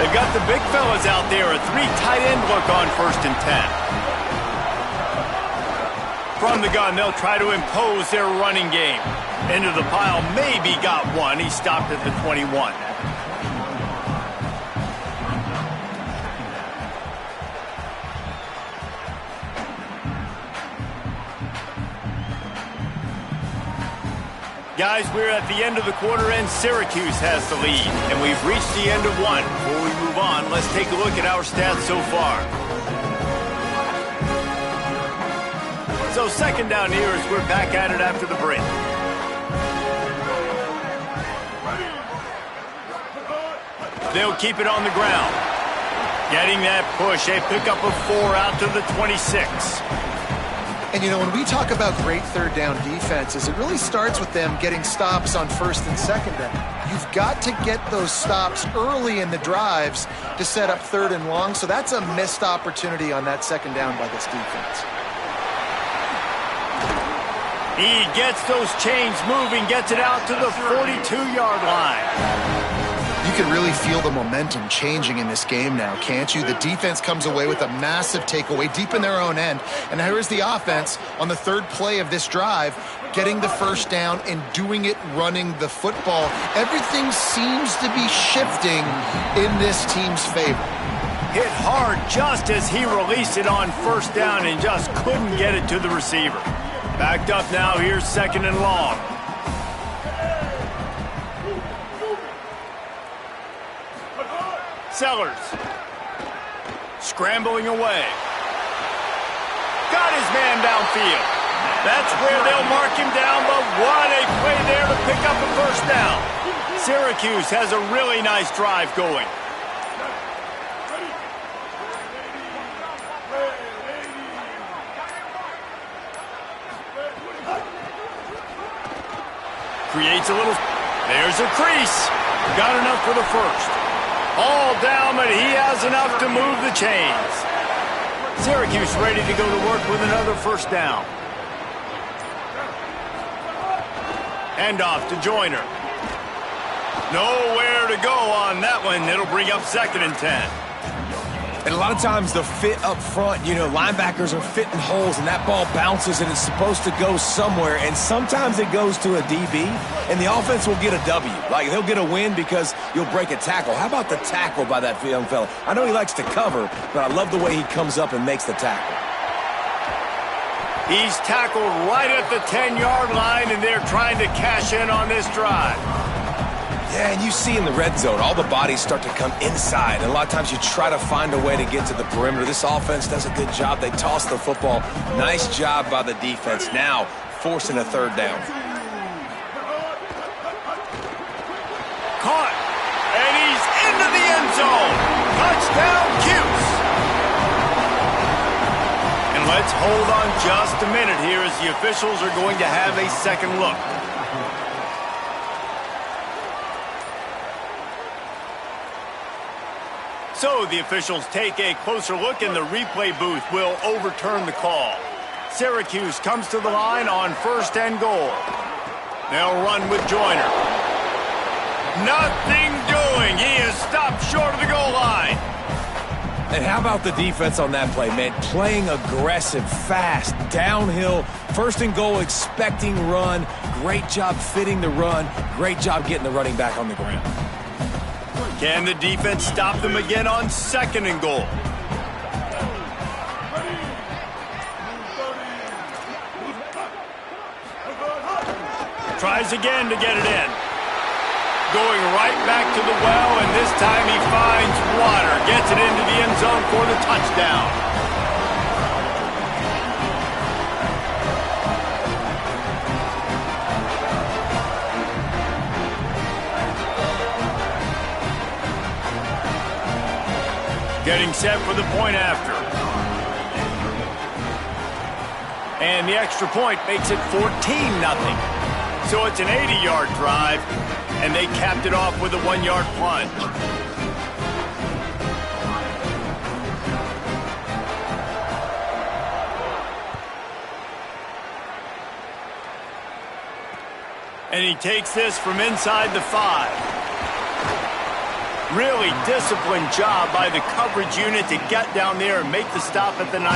They've got the big fellas out there, a 3 tight end look on 1st and 10. From the gun, they'll try to impose their running game. Into the pile, maybe got one. He stopped at the 21. Guys, we're at the end of the quarter, and Syracuse has the lead. And we've reached the end of one. Before we move on, let's take a look at our stats so far. So 2nd down here as we're back at it after the break. They'll keep it on the ground. Getting that push, a pickup of 4 out to the 26. And, you know, when we talk about great 3rd down defenses, it really starts with them getting stops on 1st and 2nd down. You've got to get those stops early in the drives to set up 3rd and long, so that's a missed opportunity on that 2nd down by this defense. He gets those chains moving, gets it out to the 42-yard line. You can really feel the momentum changing in this game now, can't you? The defense comes away with a massive takeaway deep in their own end. And here is the offense on the 3rd play of this drive, getting the 1st down and doing it running the football. Everything seems to be shifting in this team's favor. Hit hard just as he released it on 1st down and just couldn't get it to the receiver. Backed up now, here's 2nd and long. Sellers. Scrambling away. Got his man downfield. That's where they'll mark him down, but what a play there to pick up a 1st down. Syracuse has a really nice drive going. Creates a little... There's a crease. Got enough for the 1st. All down, but he has enough to move the chains. Syracuse ready to go to work with another 1st down. Handoff to Joyner. Nowhere to go on that one. It'll bring up 2nd and 10. And a lot of times the fit up front, linebackers are fitting holes and that ball bounces and it's supposed to go somewhere. And sometimes it goes to a DB and the offense will get a W. Like they'll get a win because you'll break a tackle. How about the tackle by that young fella? I know he likes to cover, but I love the way he comes up and makes the tackle. He's tackled right at the 10-yard line, and they're trying to cash in on this drive. Yeah, and you see in the red zone, all the bodies start to come inside. And a lot of times you try to find a way to get to the perimeter. This offense does a good job. They toss the football. Nice job by the defense. Now forcing a third down. Caught, and he's into the end zone. Touchdown, Cuse. And let's hold on just a minute here as the officials are going to have a second look. So the officials take a closer look, and the replay booth will overturn the call. Syracuse comes to the line on 1st and goal. They'll run with Joyner. Nothing doing. He is stopped short of the goal line. And how about the defense on that play, man? Playing aggressive, fast, downhill, 1st and goal, expecting run. Great job fitting the run. Great job getting the running back on the ground. Can the defense stop them again on 2nd and goal? Tries again to get it in. Going right back to the well, and this time he finds water. Gets it into the end zone for the touchdown. Getting set for the point after. And the extra point makes it 14-0. So it's an 80-yard drive, and they capped it off with a 1-yard plunge. And he takes this from inside the 5. Really disciplined job by the coverage unit to get down there and make the stop at the 19.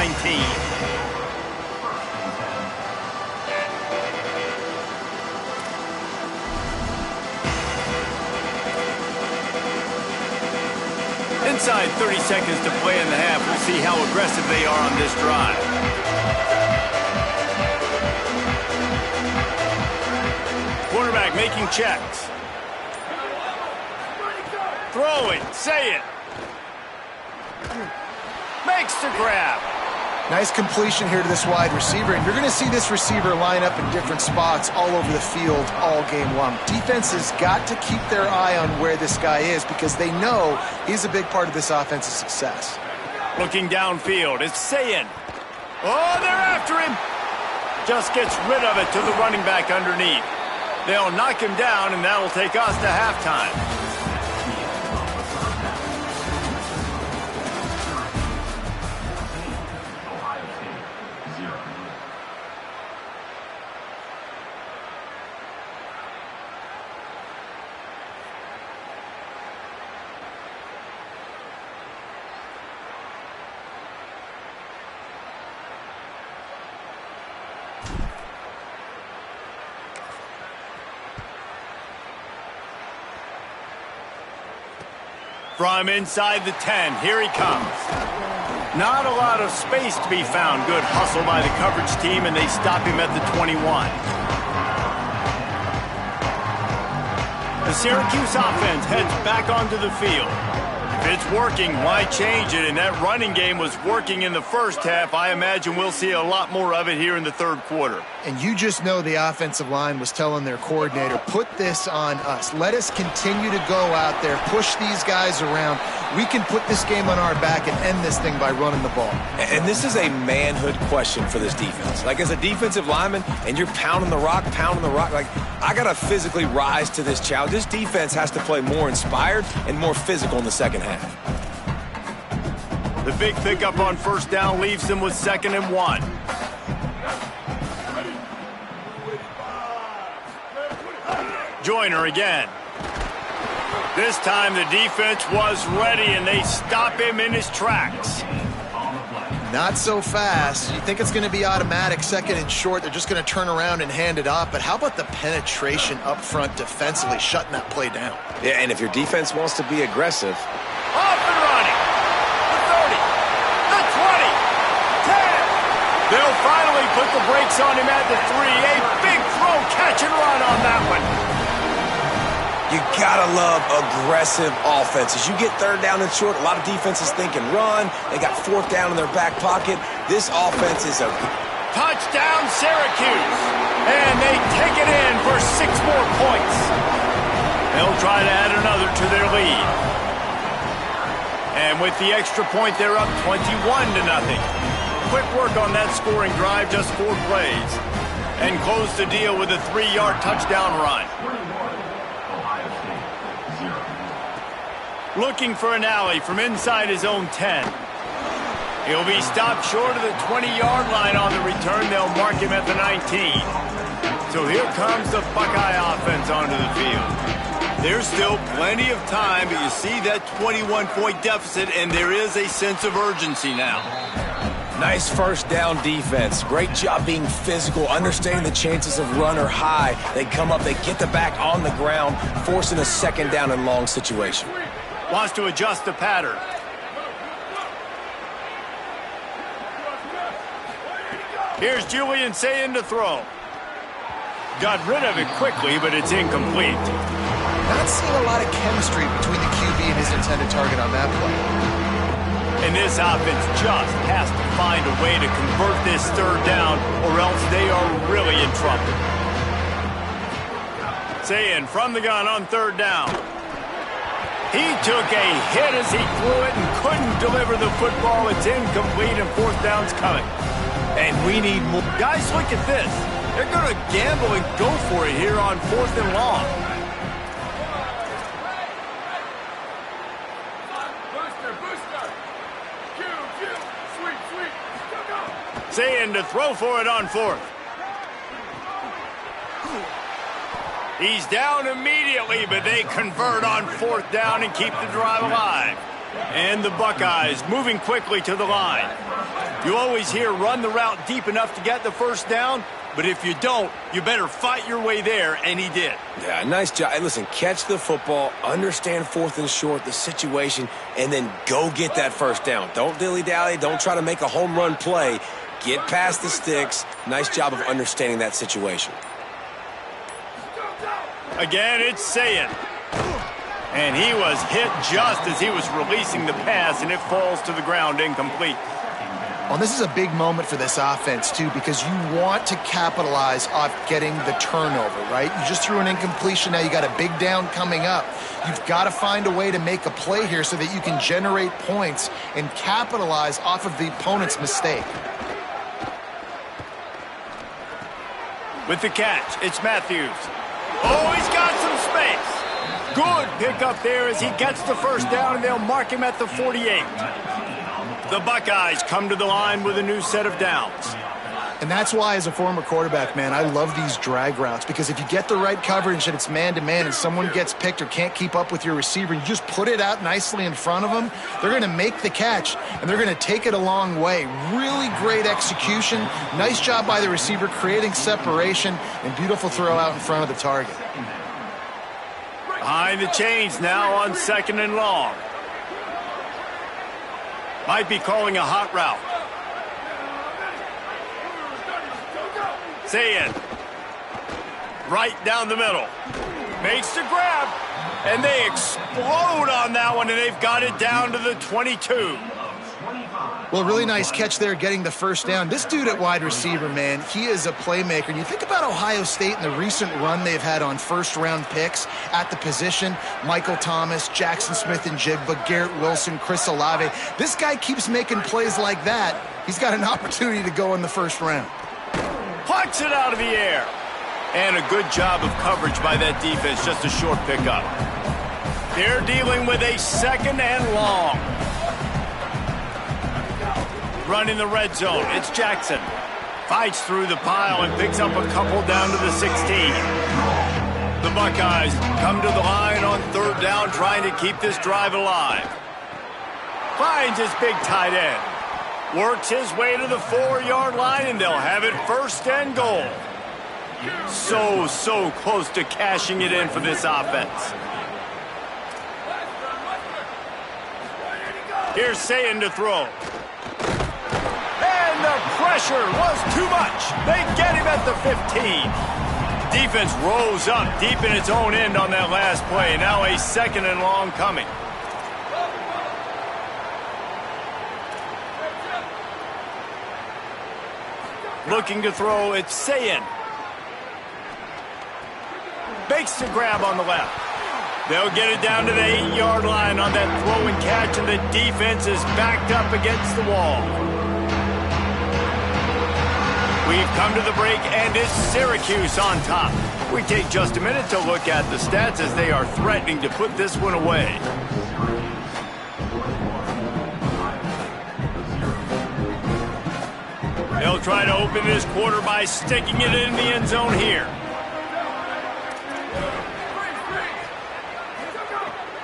Inside 30 seconds to play in the half. We'll see how aggressive they are on this drive. Quarterback making checks. Throwing, say it. Makes the grab. Nice completion here to this wide receiver, and you're going to see this receiver line up in different spots all over the field all game long. Defense has got to keep their eye on where this guy is because they know he's a big part of this offense's success. Looking downfield, it's Sayin. Oh, they're after him. Just gets rid of it to the running back underneath. They'll knock him down, and that'll take us to halftime. From inside the 10, here he comes. Not a lot of space to be found. Good hustle by the coverage team, and they stop him at the 21. The Syracuse offense heads back onto the field. If it's working, why change it? And that running game was working in the first half. I imagine we'll see a lot more of it here in the third quarter. And you just know the offensive line was telling their coordinator, put this on us. Let us continue to go out there, push these guys around. We can put this game on our back and end this thing by running the ball. And this is a manhood question for this defense. Like, as a defensive lineman, and you're pounding the rock, like, I got to physically rise to this challenge. This defense has to play more inspired and more physical in the second half. The big pickup on first down leaves them with 2nd and 1. Joyner again. This time the defense was ready, and they stop him in his tracks. Not so fast. You think it's going to be automatic, second and short. They're just going to turn around and hand it off. But how about the penetration up front defensively, shutting that play down? Yeah, and if your defense wants to be aggressive. Off and running. The 30. The 20. 10. They'll finally put the brakes on him at the 3. A big throw, catch and run on that one. You gotta love aggressive offenses. You get third down and short, a lot of defenses thinking run. They got fourth down in their back pocket. This offense is a touchdown, Syracuse. And they take it in for 6 more points. They'll try to add another to their lead. And with the extra point, they're up 21-0. Quick work on that scoring drive, just 4 plays. And close the deal with a 3-yard touchdown run. Looking for an alley from inside his own 10. He'll be stopped short of the 20-yard line on the return. They'll mark him at the 19. So here comes the Buckeye offense onto the field. There's still plenty of time, but you see that 21-point deficit, and there is a sense of urgency now. nice first down defense. Great job being physical, understanding the chances of run or high. They come up, they get the back on the ground, forcing a second down and long situation. Wants to adjust the pattern. Here's Julian saying to throw. Got rid of it quickly, but it's incomplete. Not seeing a lot of chemistry between the QB and his intended target on that play. And this offense just has to find a way to convert this third down, or else they are really in trouble. Saying from the gun on third down. He took a hit as he threw it and couldn't deliver the football. It's incomplete and fourth down's coming. And we need more. Guys, look at this. They're going to gamble and go for it here on fourth and long. Saying to throw for it on fourth. He's down immediately, but they convert on fourth down and keep the drive alive. And the Buckeyes moving quickly to the line. You always hear run the route deep enough to get the first down, but if you don't, you better fight your way there, and he did. Yeah, nice job. Hey, listen, catch the football, understand fourth and short, the situation, and then go get that first down. Don't dilly-dally. Don't try to make a home run play. Get past the sticks. Nice job of understanding that situation. Again, it's Sayin. And he was hit just as he was releasing the pass, and it falls to the ground incomplete. Well, this is a big moment for this offense, too, because you want to capitalize off getting the turnover, right? You just threw an incompletion. Now you got a big down coming up. You've got to find a way to make a play here so that you can generate points and capitalize off of the opponent's mistake. With the catch, it's Matthews. Oh, he's got some space. Good pickup there as he gets the first down, and they'll mark him at the 48. The Buckeyes come to the line with a new set of downs. And that's why, as a former quarterback, man, I love these drag routes, because if you get the right coverage and it's man-to-man and someone gets picked or can't keep up with your receiver, you just put it out nicely in front of them, they're going to make the catch, and they're going to take it a long way. Really great execution. Nice job by the receiver creating separation, and beautiful throw out in front of the target. Behind the chains now on second and long. Might be calling a hot route. Sayin. Right down the middle. Makes the grab. And they explode on that one, and they've got it down to the 22. Well, really nice catch there, getting the first down. This dude at wide receiver, man, he is a playmaker. And you think about Ohio State and the recent run they've had on first-round picks at the position. Michael Thomas, Jackson Smith-Njigba, Garrett Wilson, Chris Olave. This guy keeps making plays like that. He's got an opportunity to go in the first round. Plucks it out of the air. And a good job of coverage by that defense. Just a short pickup. They're dealing with a second and long. Run in the red zone. It's Jackson. Fights through the pile and picks up a couple down to the 16. The Buckeyes come to the line on third down, trying to keep this drive alive. Finds his big tight end. Works his way to the 4-yard line, and they'll have it first and goal. So close to cashing it in for this offense. Here's Sayin to throw. And the pressure was too much. They get him at the 15. Defense rose up deep in its own end on that last play. Now a 2nd and long coming. Looking to throw, it's Sayin. Bakes the grab on the left. They'll get it down to the 8-yard line on that throw and catch, and the defense is backed up against the wall. We've come to the break, and it's Syracuse on top. We take just a minute to look at the stats as they are threatening to put this one away. They'll try to open this quarter by sticking it in the end zone here.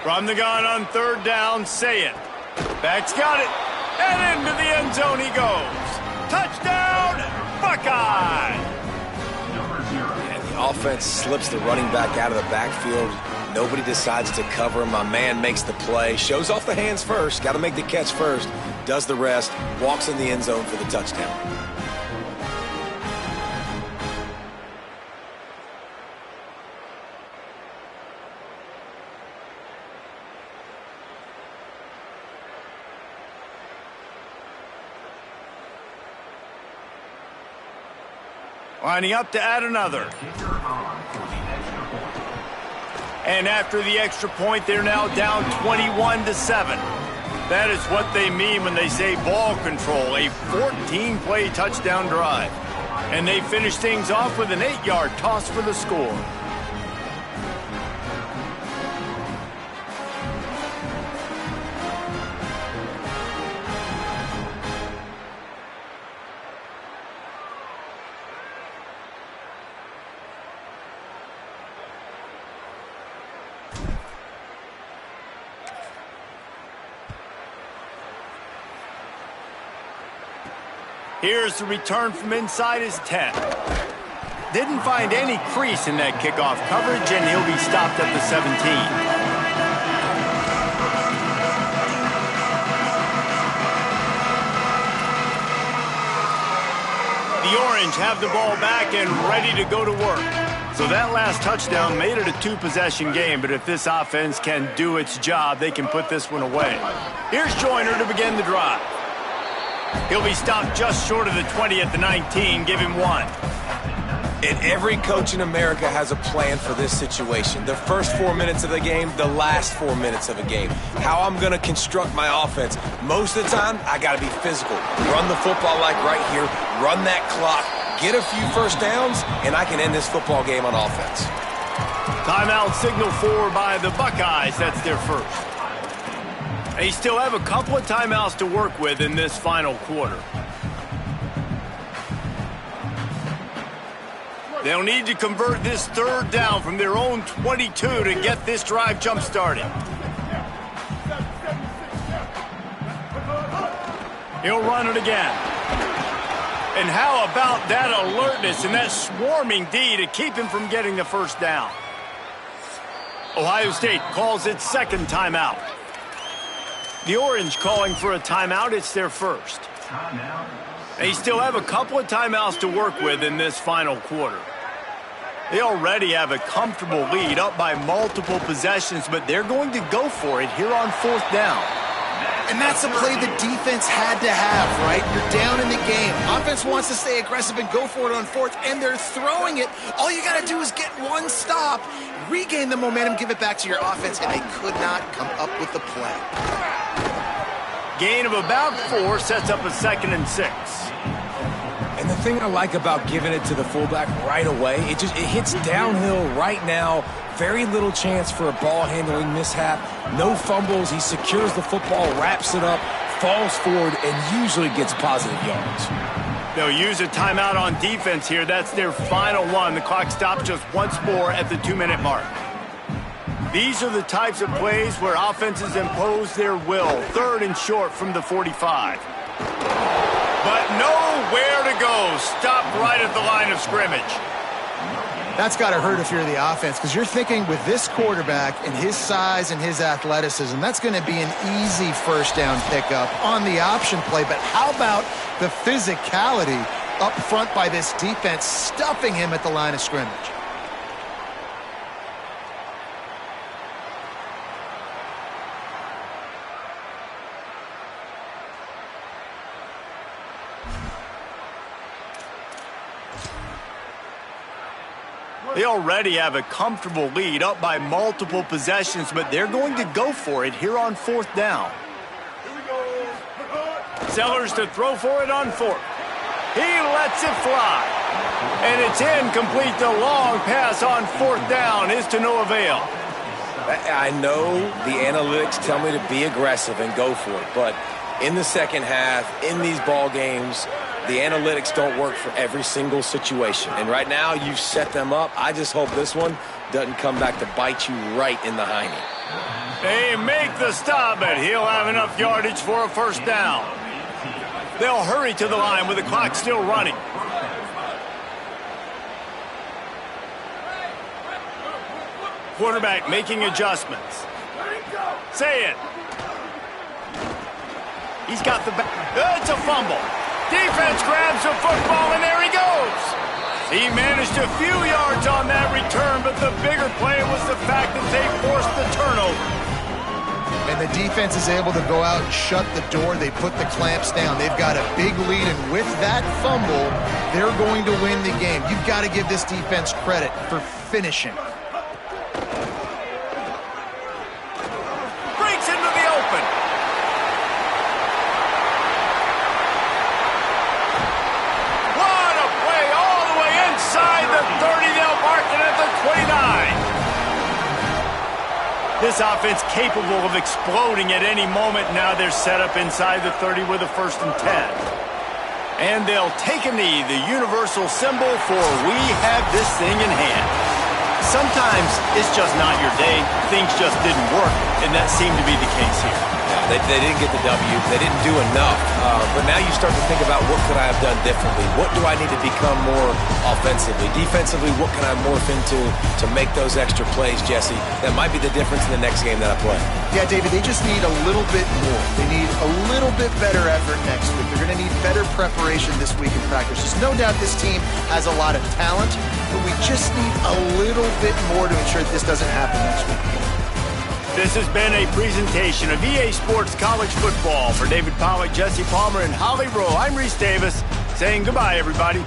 From the gun on third down, Sayin. Back's got it, and into the end zone he goes. Touchdown, Buckeye! And the offense slips the running back out of the backfield. Nobody decides to cover him. My man makes the play, shows off the hands first, got to make the catch first, does the rest, walks in the end zone for the touchdown. Lining up to add another. And after the extra point, they're now down 21-7. That is what they mean when they say ball control, a 14-play touchdown drive. And they finish things off with an 8-yard toss for the score. Here's the return from inside his 10. Didn't find any crease in that kickoff coverage, and he'll be stopped at the 17. The Orange have the ball back and ready to go to work. So that last touchdown made it a 2-possession game, but if this offense can do its job, they can put this one away. Here's Joyner to begin the drive. He'll be stopped just short of the 20 at the 19. Give him 1. And every coach in America has a plan for this situation. The first 4 minutes of the game, the last 4 minutes of a game. How I'm going to construct my offense. Most of the time, I got to be physical. Run the football like right here. Run that clock. Get a few first downs, and I can end this football game on offense. Timeout signal for by the Buckeyes. That's their first. They still have a couple of timeouts to work with in this final quarter. They'll need to convert this third down from their own 22 to get this drive jump-started. He'll run it again. And how about that alertness and that swarming D to keep him from getting the first down? Ohio State calls its second timeout. The Orange calling for a timeout. It's their first. They still have a couple of timeouts to work with in this final quarter. They already have a comfortable lead up by multiple possessions, but they're going to go for it here on fourth down. And that's a play the defense had to have, right? You're down in the game. Offense wants to stay aggressive and go for it on fourth, and they're throwing it. All you got to do is get one stop, regain the momentum, give it back to your offense, and they could not come up with the play. Gain of about 4 sets up a 2nd and 6. And the thing I like about giving it to the fullback right away, it hits downhill right now. Very little chance for a ball handling mishap. No fumbles. He secures the football, wraps it up, falls forward, and usually gets positive yards. They'll use a timeout on defense here. That's their final one. The clock stops just once more at the 2-minute mark. These are the types of plays where offenses impose their will. 3rd and short from the 45. But nowhere to go. Stopped right at the line of scrimmage. That's got to hurt if you're the offense, because you're thinking with this quarterback and his size and his athleticism, that's going to be an easy first down pickup on the option play. But how about the physicality up front by this defense, stuffing him at the line of scrimmage? They already have a comfortable lead, up by multiple possessions, but they're going to go for it here on 4th down. Sellers to throw for it on 4th. He lets it fly. And it's incomplete. The long pass on 4th down is to no avail. I know the analytics tell me to be aggressive and go for it, but in the second half, in these ball games, the analytics don't work for every single situation. And right now, you've set them up. I just hope this one doesn't come back to bite you right in the hiney. They make the stop, but he'll have enough yardage for a first down. They'll hurry to the line with the clock still running. Quarterback making adjustments. Say it. He's got the back. It's a fumble. Defense grabs the football, and there he goes. He managed a few yards on that return, but the bigger play was the fact that they forced the turnover. And the defense is able to go out and shut the door. They put the clamps down. They've got a big lead, and with that fumble, they're going to win the game. You've got to give this defense credit for finishing. Breaks into the open. What a play all the way inside the 30. They'll mark it at the 29. This offense capable of exploding at any moment. Now they're set up inside the 30 with a 1st and 10. And they'll take a knee, the universal symbol for we have this thing in hand. Sometimes it's just not your day. Things just didn't work, and that seemed to be the case here. They didn't get the W. They didn't do enough. But now you start to think about what could I have done differently? What do I need to become more offensively? Defensively, what can I morph into to make those extra plays, Jesse? That might be the difference in the next game that I play. Yeah, David, they just need a little bit more. They need a little bit better effort next week. They're going to need better preparation this week in practice. There's no doubt this team has a lot of talent, but we just need a little bit more to ensure that this doesn't happen next week. This has been a presentation of EA Sports College Football. For David Pollack, Jesse Palmer, and Holly Rowe, I'm Reese Davis, saying goodbye, everybody.